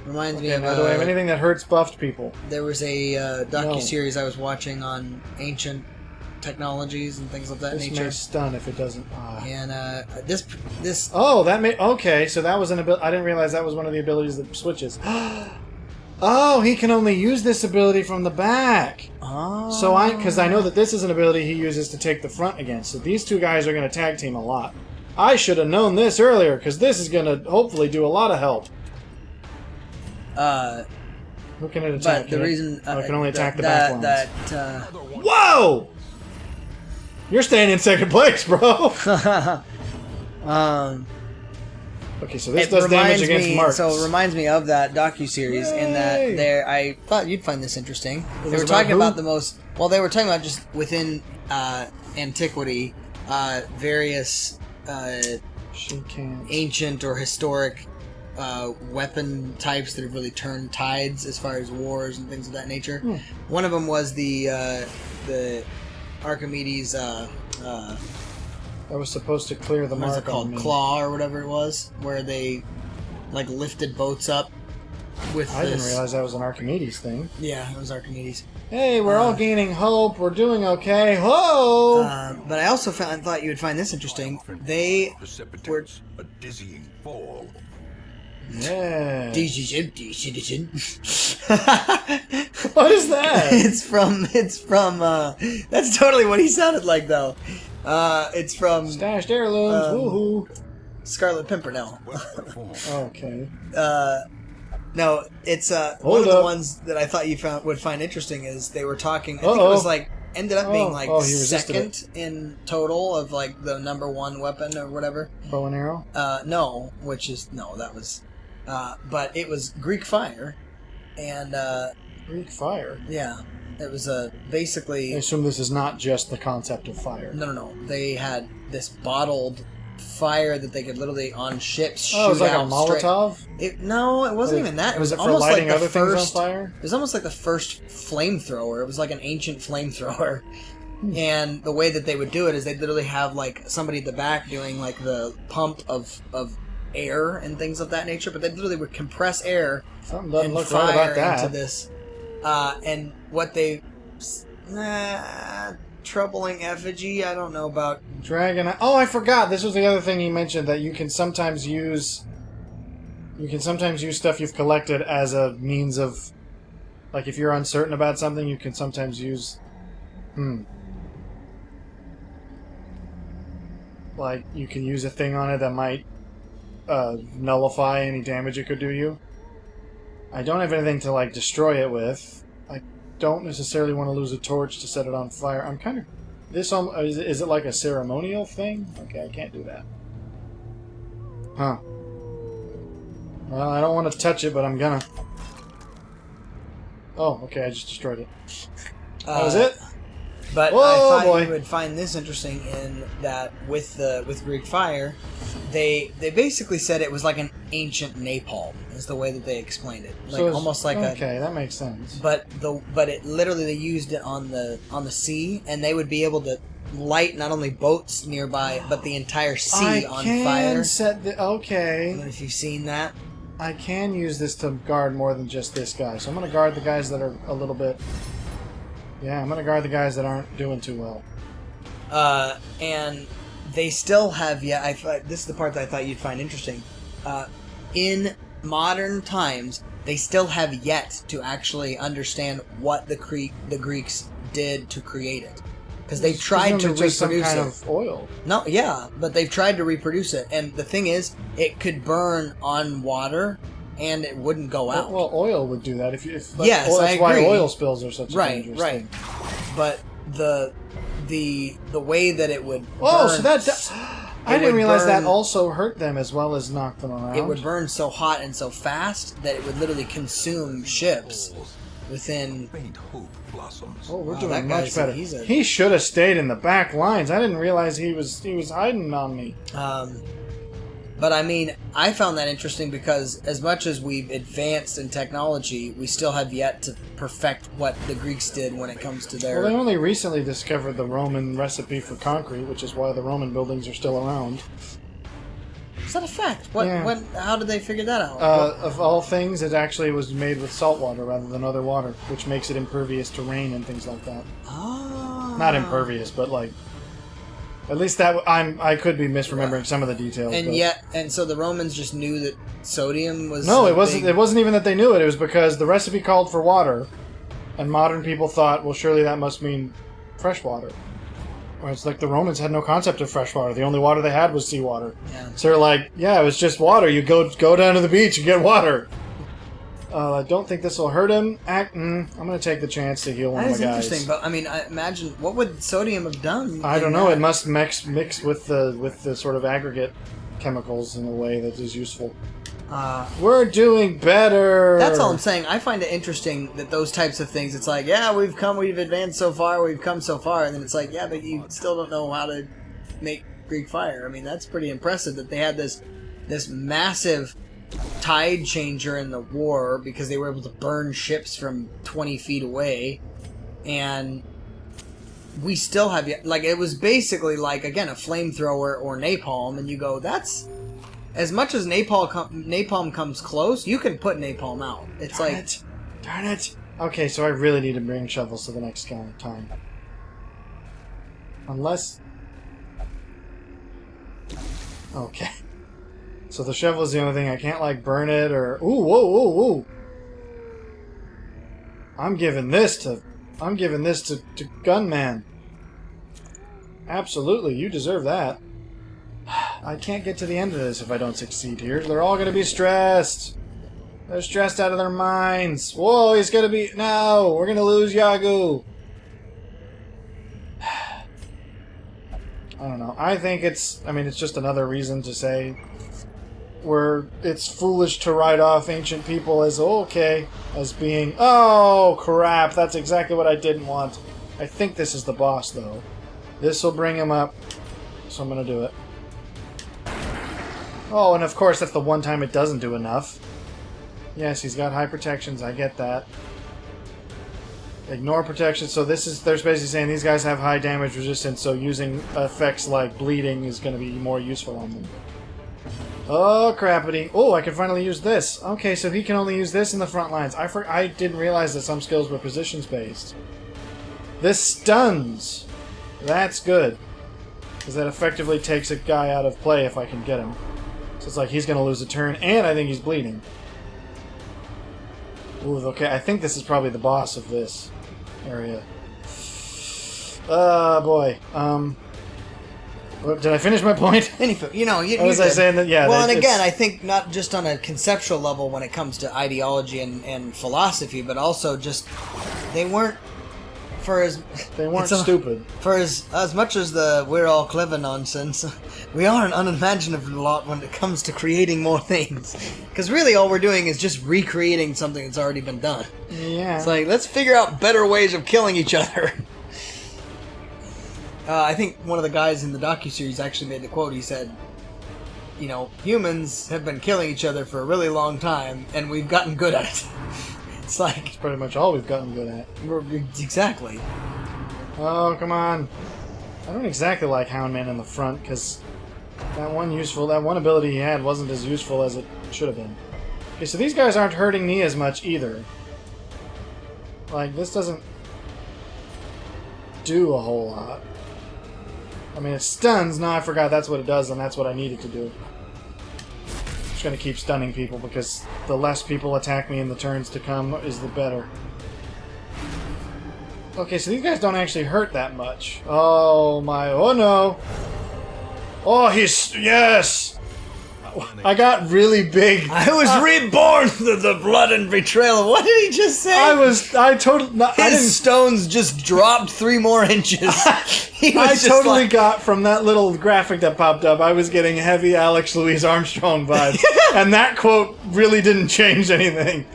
Reminds me Okay, of... now do I have anything that hurts buffed people? There was a docu-series I was watching on ancient technologies and things of that This nature. may stun if it doesn't... And this... Oh, that may... Okay, so that was an ability... I didn't realize that was one of the abilities that switches. Oh, he can only use this ability from the back. Oh. So because I know that this is an ability he uses to take the front against. So these two guys are going to tag team a lot. I should have known this earlier, because this is going to hopefully do a lot of help. Who can it attack? But the reason... it can only attack the back ones. That Whoa! You're staying in second place, bro! Okay, so this does damage against marks. So it reminds me of that docu-series in that I thought you'd find this interesting. They were talking about the most... Well, they were talking about just within antiquity, various ancient or historic weapon types that have really turned tides as far as wars and things of that nature. One of them was the Archimedes... that was supposed to clear the mark. What's it called? Claw or whatever it was, where they like lifted boats up with. I didn't realize that was an Archimedes thing. Yeah, it was Archimedes. Hey, we're all gaining hope. We're doing okay. Whoa! But I also thought you would find this interesting. They were a dizzying fall. Yeah. What is that? It's from. That's totally what he sounded like, though. It's from Stashed heirlooms. Woohoo! Scarlet Pimpernel. Okay. No, it's one Hold of the up. ones that I thought you would find interesting is they were talking. I think it was like ended up being like he resisted second in total of like the number one weapon or whatever. Bow and arrow? No, that was, but it was Greek fire, and Greek fire? yeah, it was basically. I assume this is not just the concept of fire. No. They had this bottled fire that they could literally on ships shoot Oh, it was like a out Molotov? No, it wasn't even that. It was it for almost lighting like the other things first. on fire? It was almost like the first flamethrower. It was like an ancient flamethrower. And the way that they would do it is they'd literally have like somebody at the back doing like the pump of air and things of that nature, but they literally would compress air Something doesn't and look right fire about that. into this. And what they troubling effigy. I don't know about Dragon. Oh, I forgot. This was the other thing he mentioned, that you can sometimes use. You can sometimes use stuff you've collected as a means of, like, if you're uncertain about something, you can sometimes use. Like, you can use a thing on it that might nullify any damage it could do you. I don't have anything to, like, destroy it with. I don't necessarily want to lose a torch to set it on fire. I'm kind of... Is it like a ceremonial thing? Okay, I can't do that. Huh. Well, I don't want to touch it, but I'm gonna. Oh, okay, I just destroyed it. That was it? But Whoa, I thought boy. you would find this interesting in that with Greek fire, they basically said it was like an ancient napalm, is the way that they explained it. Like So it's- almost like okay, that makes sense. But it literally they used it on the sea, and they would be able to light not only boats nearby but the entire sea on fire. Okay. I don't know if you've seen that. I can use this to guard more than just this guy. So I'm going to guard the guys that are a little bit... Yeah, I'm going to guard the guys that aren't doing too well. And they still have this is the part that I thought you'd find interesting. In modern times, they still have yet to actually understand what the Greeks did to create it. Because they've tried to reproduce some kind it. of oil. No, yeah, but they've tried to reproduce it. And the thing is, it could burn on water, and it wouldn't go out. Well, oil would do that. Yes, that's I why agree. oil spills are such a dangerous right. thing. But the way that it would Oh, burn, so that... I it didn't would realize that burn- also hurt them as well as knock them around. it would burn so hot and so fast that it would literally consume ships within... Faint hope blossoms. Oh, we're Wow, doing that much guy's better. he's a- He should have stayed in the back lines. I didn't realize he was hiding on me. But I mean, I found that interesting because as much as we've advanced in technology, we still have yet to perfect what the Greeks did when it comes to their... Well, they only recently discovered the Roman recipe for concrete, which is why the Roman buildings are still around. Is that a fact? Yeah. How did they figure that out? Of all things, it actually was made with salt water rather than other water, which makes it impervious to rain and things like that. Ah. Not impervious, but like... At least that I could be misremembering some of the details. And so the Romans just knew that sodium was... No, a it wasn't. big- It wasn't even that they knew it. It was because the recipe called for water, and modern people thought, well, surely that must mean fresh water. Or it's like the Romans had no concept of fresh water. The only water they had was seawater. Yeah. So they're like, yeah, it was just water. You go down to the beach and get water. I don't think this will hurt him. I'm going to take the chance to heal one That of is my guys. interesting, but I mean, I imagine what would sodium have done? I in don't know. that? It must mix with the sort of aggregate chemicals in a way that is useful. We're doing better. That's all I'm saying. I find it interesting that those types of things. It's like, yeah, we've advanced so far, we've come so far, and then it's like, yeah, but you still don't know how to make Greek fire. I mean, that's pretty impressive that they had this massive tide changer in the war because they were able to burn ships from 20 feet away, and we still have yet, like, it was basically like, again, a flamethrower or napalm, and you go, that's as much as napalm comes close, you can put napalm out. It's Darn it. Okay, so I really need to bring shovels to the next time. Unless... Okay. So the shovel is the only thing. I can't, like, burn it or... Ooh, whoa. I'm giving this to Gunman. Absolutely, you deserve that. I can't get to the end of this if I don't succeed here. They're all going to be stressed. They're stressed out of their minds. Whoa, he's gonna be... No! We're gonna lose Yagu! I don't know. I think it's... I mean, it's just another reason to say... it's foolish to write off ancient people as okay, as being... Oh, crap! That's exactly what I didn't want. I think this is the boss, though. This will bring him up, so I'm gonna do it. Oh, and of course, that's the one time it doesn't do enough. Yes, he's got high protections, I get that. Ignore protection, so this is... They're basically saying these guys have high damage resistance, so using effects like bleeding is going to be more useful on them. Oh, crappity. Oh, I can finally use this. Okay, so he can only use this in the front lines. I didn't realize that some skills were positions-based. This stuns! That's good. Because that effectively takes a guy out of play if I can get him. So it's like he's going to lose a turn, and I think he's bleeding. Ooh, okay, I think this is probably the boss of this area. Boy. Did I finish my point? You know, you was I saying that? Yeah. Well, and again, I think not just on a conceptual level when it comes to ideology and philosophy, but also just they weren't stupid. For as much as the we're all clever nonsense, we are an unimaginative lot when it comes to creating more things. Because really, all we're doing is just recreating something that's already been done. Yeah. It's like, let's figure out better ways of killing each other. I think one of the guys in the docuseries actually made the quote. He said, you know, humans have been killing each other for a really long time, and we've gotten good at it. It's like... It's pretty much all we've gotten good at. Exactly. Oh, come on. I don't exactly like Houndman in the front, because that one ability he had wasn't as useful as it should have been. Okay, so these guys aren't hurting me as much either. Like, this doesn't do a whole lot. I mean, it stuns. No, I forgot that's what it does, and that's what I needed to do. I'm just going to keep stunning people, because the less people attack me in the turns to come is the better. Okay, so these guys don't actually hurt that much. Oh, my... Oh, no! Oh, he's... Yes! I got really big. I was reborn through the blood and betrayal. What did he just say? His stones just dropped 3 more inches. I totally got from that little graphic that popped up, I was getting heavy Louise Armstrong vibes. And that quote really didn't change anything.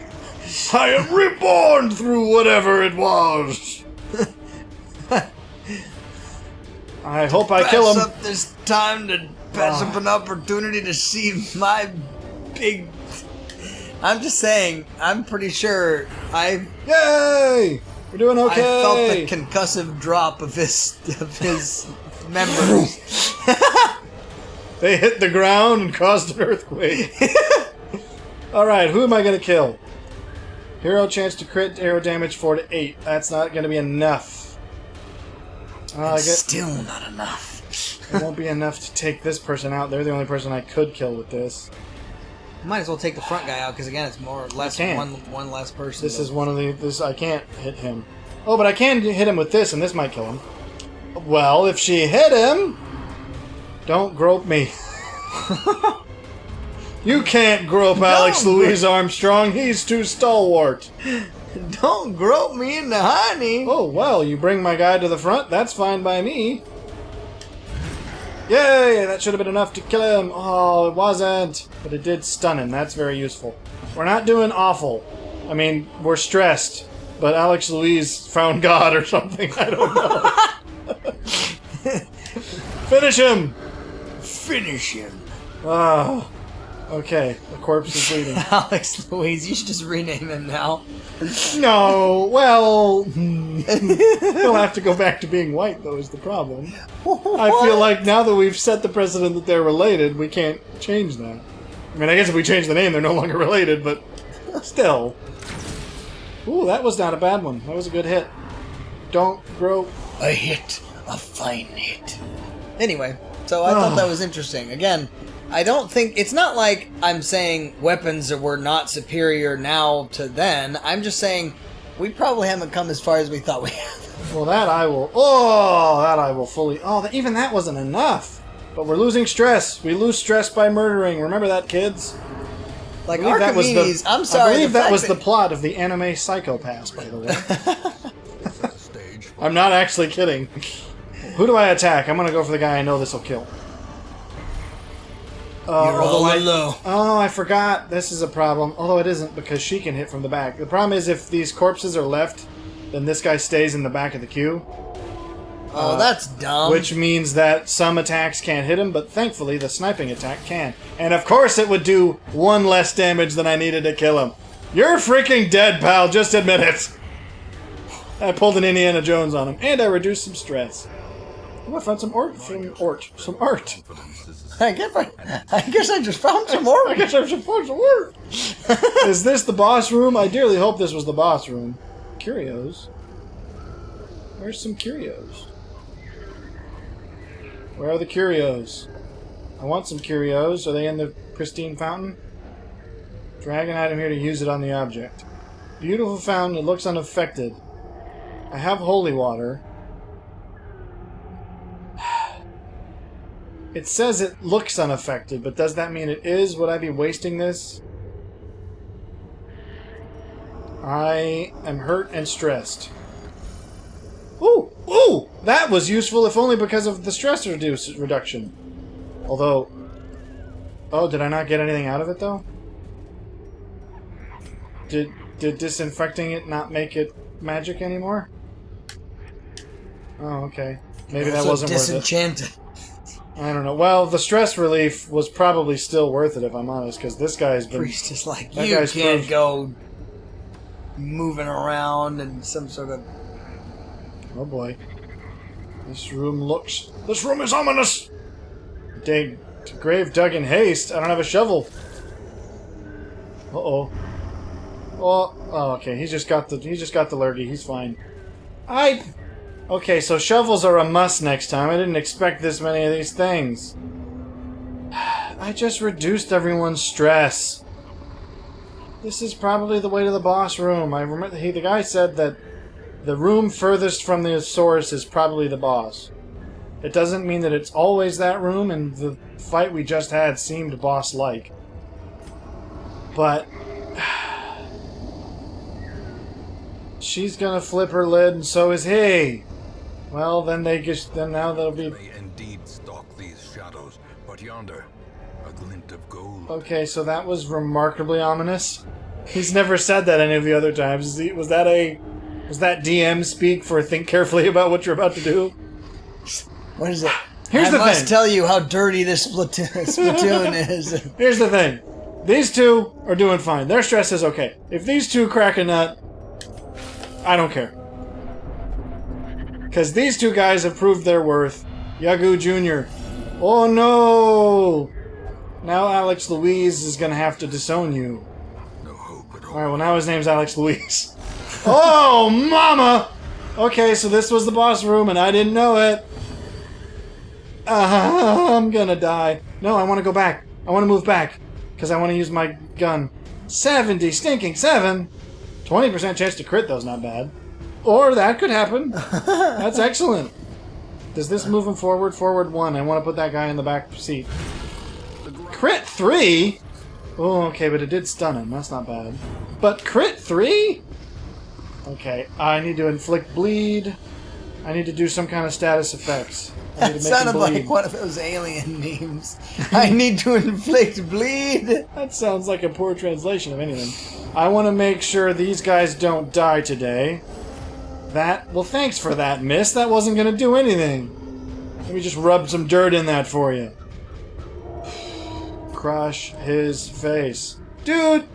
I am reborn through whatever it was. I hope I kill him. Up this time to pass up an opportunity to see my big... I'm just saying, I'm pretty sure Yay! We're doing okay! I felt the concussive drop of his members. They hit the ground and caused an earthquake. Alright, who am I going to kill? Hero chance to crit arrow damage 4 to 8. That's not going to be enough. Still not enough. It won't be enough to take this person out. They're the only person I could kill with this. Might as well take the front guy out, because again, it's more or less one less person. This is one of the... I can't hit him. Oh, but I can hit him with this, and this might kill him. Well, if she hit him... Don't grope me. You can't grope Louise Armstrong. He's too stalwart. Don't grope me in the honey. Oh, well, you bring my guy to the front. That's fine by me. Yay! That should have been enough to kill him. Oh, it wasn't. But it did stun him. That's very useful. We're not doing awful. I mean, we're stressed. But Louise found God or something. I don't know. Finish him! Finish him. Ah. Okay, the corpse is bleeding. Louise, you should just rename him now. No, well... He'll have to go back to being white, though, is the problem. What? I feel like now that we've set the precedent that they're related, we can't change that. I mean, I guess if we change the name, they're no longer related, but still. Ooh, that was not a bad one. That was a good hit. Don't grow... A hit. A fine hit. Anyway, so I thought that was interesting. Again... I don't think... It's not like I'm saying weapons were not superior now to then. I'm just saying we probably haven't come as far as we thought we had. Well, that I will... Oh, that I will fully... Oh, even that wasn't enough. But we're losing stress. We lose stress by murdering. Remember that, kids? Like I believe that was Archimedes, the, I'm sorry. I believe that was the plot of the anime Psycho Pass, by the way. Stage. I'm not actually kidding. Who do I attack? I'm gonna go for the guy I know this will kill. You're all low. Oh, I forgot. This is a problem. Although it isn't, because she can hit from the back. The problem is if these corpses are left, then this guy stays in the back of the queue. Oh, that's dumb. Which means that some attacks can't hit him, but thankfully the sniping attack can. And of course it would do 1 less damage than I needed to kill him. You're freaking dead, pal. Just admit it. I pulled an Indiana Jones on him, and I reduced some stress. Oh, I found some art. Some art. I guess I just found some more. I guess I should find some art. Is this the boss room? I dearly hope this was the boss room. Curios. Where's some curios? Where are the curios? I want some curios. Are they in the pristine fountain? Drag an item here to use it on the object. Beautiful fountain. It looks unaffected. I have holy water. It says it looks unaffected, but does that mean it is? Would I be wasting this? I am hurt and stressed. Ooh! Ooh! That was useful, if only because of the stress reduction. Although... Oh, did I not get anything out of it, though? Did disinfecting it not make it magic anymore? Oh, okay. Maybe that wasn't worth it. Disenchanted. I don't know. Well, the stress relief was probably still worth it, if I'm honest, because this guy's been... Priest is like, that you guy's can't proved- go moving around and some sort of... Oh boy. This room looks... This room is ominous! Grave dug in haste. I don't have a shovel. Uh-oh. Oh, okay. He's just got the lurgy. He's fine. Okay, so shovels are a must next time. I didn't expect this many of these things. I just reduced everyone's stress. This is probably the way to the boss room. I remember the guy said that the room furthest from the source is probably the boss. It doesn't mean that it's always that room, and the fight we just had seemed boss-like. But... she's gonna flip her lid, and so is he. Well, then now they'll be... May indeed stalk these shadows, but yonder, a glint of gold. Okay, so that was remarkably ominous. He's never said that any of the other times. Was that DM speak for think carefully about what you're about to do? What is it? Here's the I must thing. tell you how dirty this Splatoon is. Here's the thing. These two are doing fine. Their stress is okay. If these two crack a nut, I don't care. Because these two guys have proved their worth. Yagu Jr. Oh no! Now Alex Louise is going to have to disown you. No hope at all. Alright, well now his name's Alex Louise. Oh, mama! Okay, so this was the boss room and I didn't know it. I'm gonna die. No, I want to go back. I want to move back. Because I want to use my gun. 70 stinking 7! 20% chance to crit, though, is not bad. Or that could happen. That's excellent. Does this move him forward? Forward 1. I want to put that guy in the back seat. Crit 3? Oh, okay, but it did stun him. That's not bad. But crit 3? Okay, I need to inflict bleed. I need to do some kind of status effects. I need That to make him sounded bleed. like one of those alien memes. I need to inflict bleed. That sounds like a poor translation of anything. I want to make sure these guys don't die today. Well, thanks for that, miss. That wasn't going to do anything. Let me just rub some dirt in that for you. Crush his face. Dude!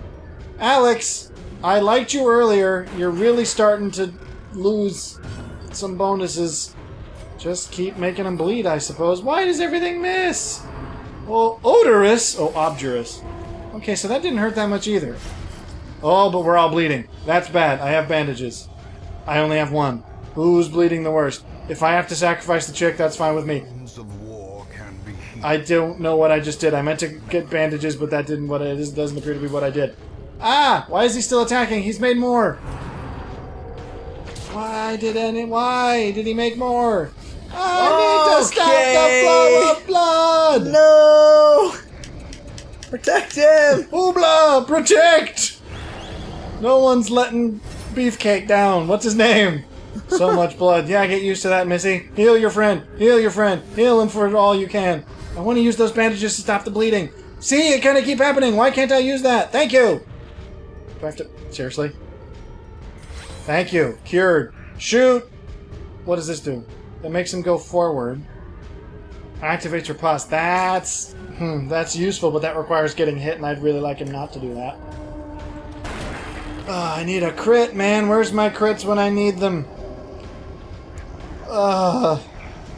Alex! I liked you earlier. You're really starting to lose some bonuses. Just keep making them bleed, I suppose. Why does everything miss? Well, odorous. Oh, obdurous. Okay, so that didn't hurt that much either. Oh, but we're all bleeding. That's bad. I have bandages. I only have 1. Who's bleeding the worst? If I have to sacrifice the chick, that's fine with me. Winds of war can be heat. I don't know what I just did. I meant to get bandages, but that didn't. Doesn't appear to be what I did. Ah! Why is he still attacking? He's made more. Why did he make more? I need to stop the flow of blood. No. Protect him! Hoobla! Protect! No one's letting Beefcake down. What's his name? So much blood. Yeah, get used to that, Missy. Heal your friend. Heal your friend. Heal him for all you can. I want to use those bandages to stop the bleeding. See, it kind of keep happening. Why can't I use that? Thank you. Do I have to... Seriously? Thank you. Cured. Shoot. What does this do? That makes him go forward. Activates your plus. That's useful, but that requires getting hit, and I'd really like him not to do that. I need a crit, man. Where's my crits when I need them?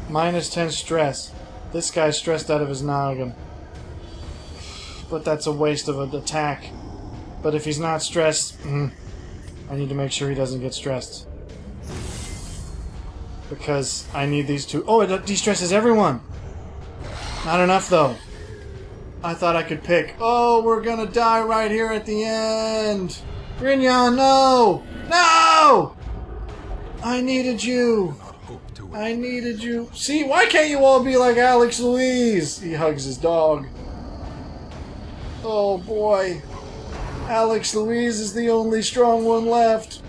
Minus 10 stress. This guy's stressed out of his noggin. But that's a waste of an attack. But if he's not stressed, I need to make sure he doesn't get stressed. Because I need these two. Oh, it de-stresses everyone! Not enough, though. I thought I could pick. Oh, we're gonna die right here at the end! Grignon, no! No! I needed you! I needed you. See, why can't you all be like Alex Louise? He hugs his dog. Oh, boy. Alex Louise is the only strong one left.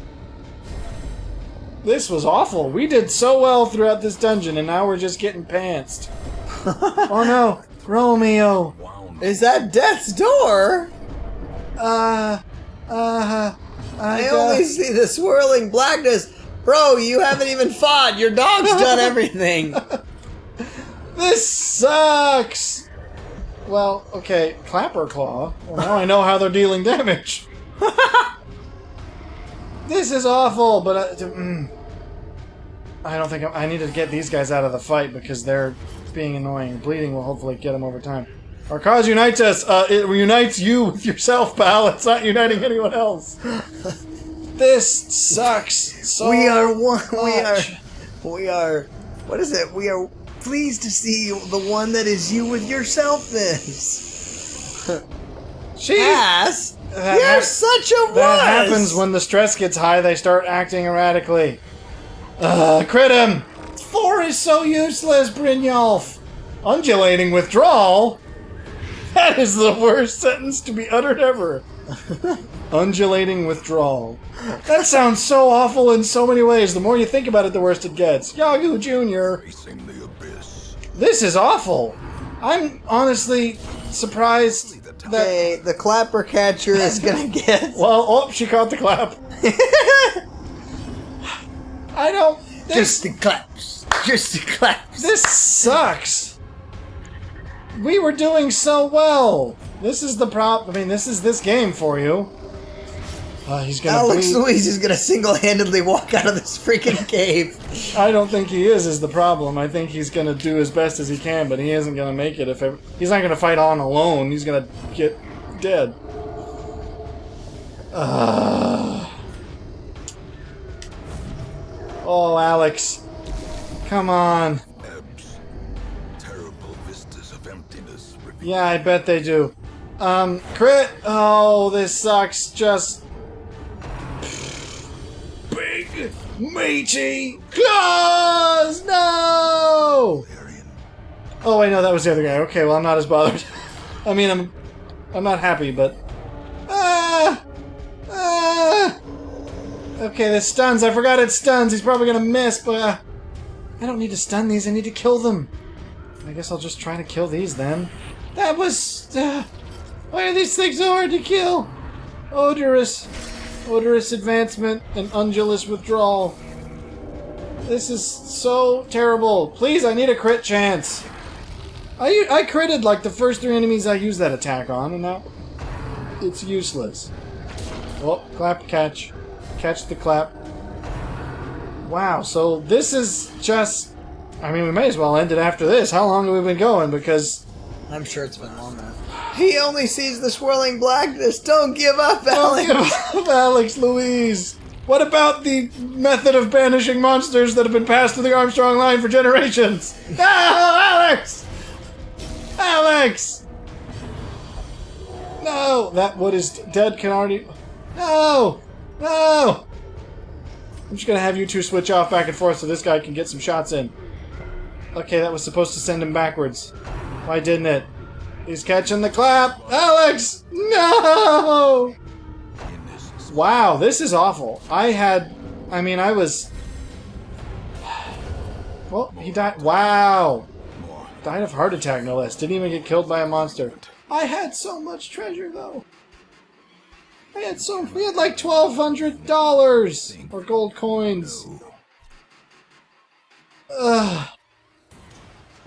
This was awful. We did so well throughout this dungeon, and now we're just getting pantsed. Oh no, Romeo. Is that death's door? I only see the swirling blackness. Bro, you haven't even fought. Your dog's done everything. This sucks. Well, okay, Clapper Claw. Well, now I know how they're dealing damage. This is awful, but I don't think I need to get these guys out of the fight because they're being annoying. Bleeding will hopefully get them over time. Our cause unites us. It unites you with yourself, pal. It's not uniting anyone else. This sucks so We are one. much. We are. What is it? We are pleased to see the one that is you with yourselfness. She. Ass. That You're hap- such a wuss. That happens when the stress gets high. They start acting erratically. Crit him. 4 is so useless, Brynjolf. Undulating withdrawal. That is the worst sentence to be uttered ever. Undulating withdrawal. That sounds so awful in so many ways. The more you think about it, the worse it gets. Yagu Jr. Facing the abyss. This is awful. I'm honestly surprised that... Okay, the clapper catcher is gonna get. Well, oh, she caught the clap. I don't... Just the claps. Just the claps. This sucks. We were doing so well. This is the prop. I mean, this is this game for you. He's gonna. Alex bleed. Louise is gonna single-handedly walk out of this freaking cave. I don't think he is the problem. I think he's gonna do as best as he can, but he isn't gonna make it. He's not gonna fight on alone. He's gonna get dead. Oh, Alex. Come on. Ebbs. Terrible vistas of emptiness. Yeah, I bet they do. Crit. Oh, this sucks. Just big, meaty claws. No. Oh wait, no, that was the other guy. Okay, well I'm not as bothered. I mean, I'm not happy, but okay, this stuns. I forgot it stuns. He's probably gonna miss, but I don't need to stun these. I need to kill them. I guess I'll just try to kill these then. That was... why are these things so hard to kill? Odorous advancement and undulous withdrawal. This is so terrible. Please, I need a crit chance. I critted like the first 3 enemies I used that attack on, and now it's useless. Oh, clap, catch. Catch the clap. Wow, so this is just... I mean, we may as well end it after this. How long have we been going? Because... I'm sure it's been long enough. He only sees the swirling blackness. Don't give up, Alex. Don't give up, Alex Louise. What about the method of banishing monsters that have been passed through the Armstrong line for generations? No, Alex! Alex! No! That what is dead can already... No! No! I'm just gonna have you two switch off back and forth so this guy can get some shots in. Okay, that was supposed to send him backwards. Why didn't it? He's catching the clap. Alex! No! Wow, this is awful. I was... Well, he died. Wow. Died of heart attack, no less. Didn't even get killed by a monster. I had so much treasure, though. We had like $1,200 or gold coins. Ugh.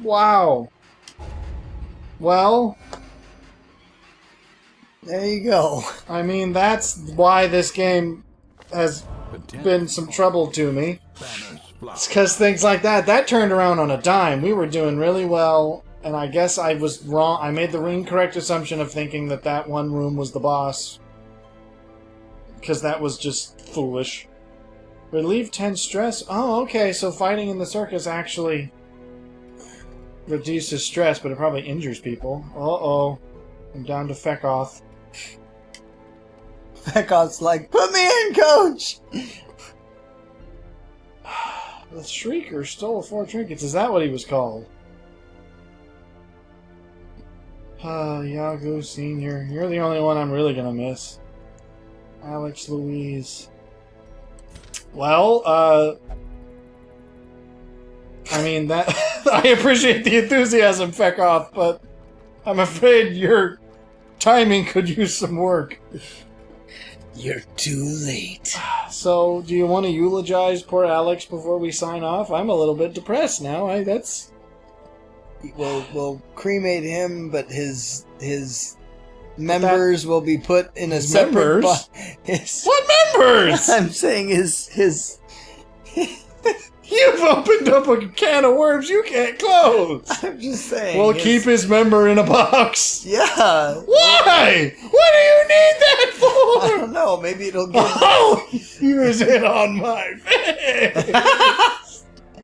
Wow. Well, there you go. I mean, that's why this game has been some trouble to me. It's because things like that turned around on a dime. We were doing really well, and I guess I was wrong. I made the incorrect assumption of thinking that one room was the boss. Because that was just foolish. Relieve 10 stress? Oh, okay, so fighting in the circus actually reduces stress, but it probably injures people. Uh-oh. I'm down to Feckoth. Feckoth's like, put me in, coach! The Shrieker stole 4 trinkets. Is that what he was called? Yago Sr. You're the only one I'm really gonna miss. Alex, Louise. Well, I mean, that I appreciate the enthusiasm, Feckoth, but I'm afraid your timing could use some work. You're too late. So, do you want to eulogize poor Alex before we sign off? I'm a little bit depressed now. We'll cremate him, but his members will be put in a separate... What members? I'm saying his... You've opened up a can of worms you can't close. I'm just saying. We'll keep his member in a box. Yeah. Why? What do you need that for? I don't know. Maybe it'll give... Oh, use it on my face.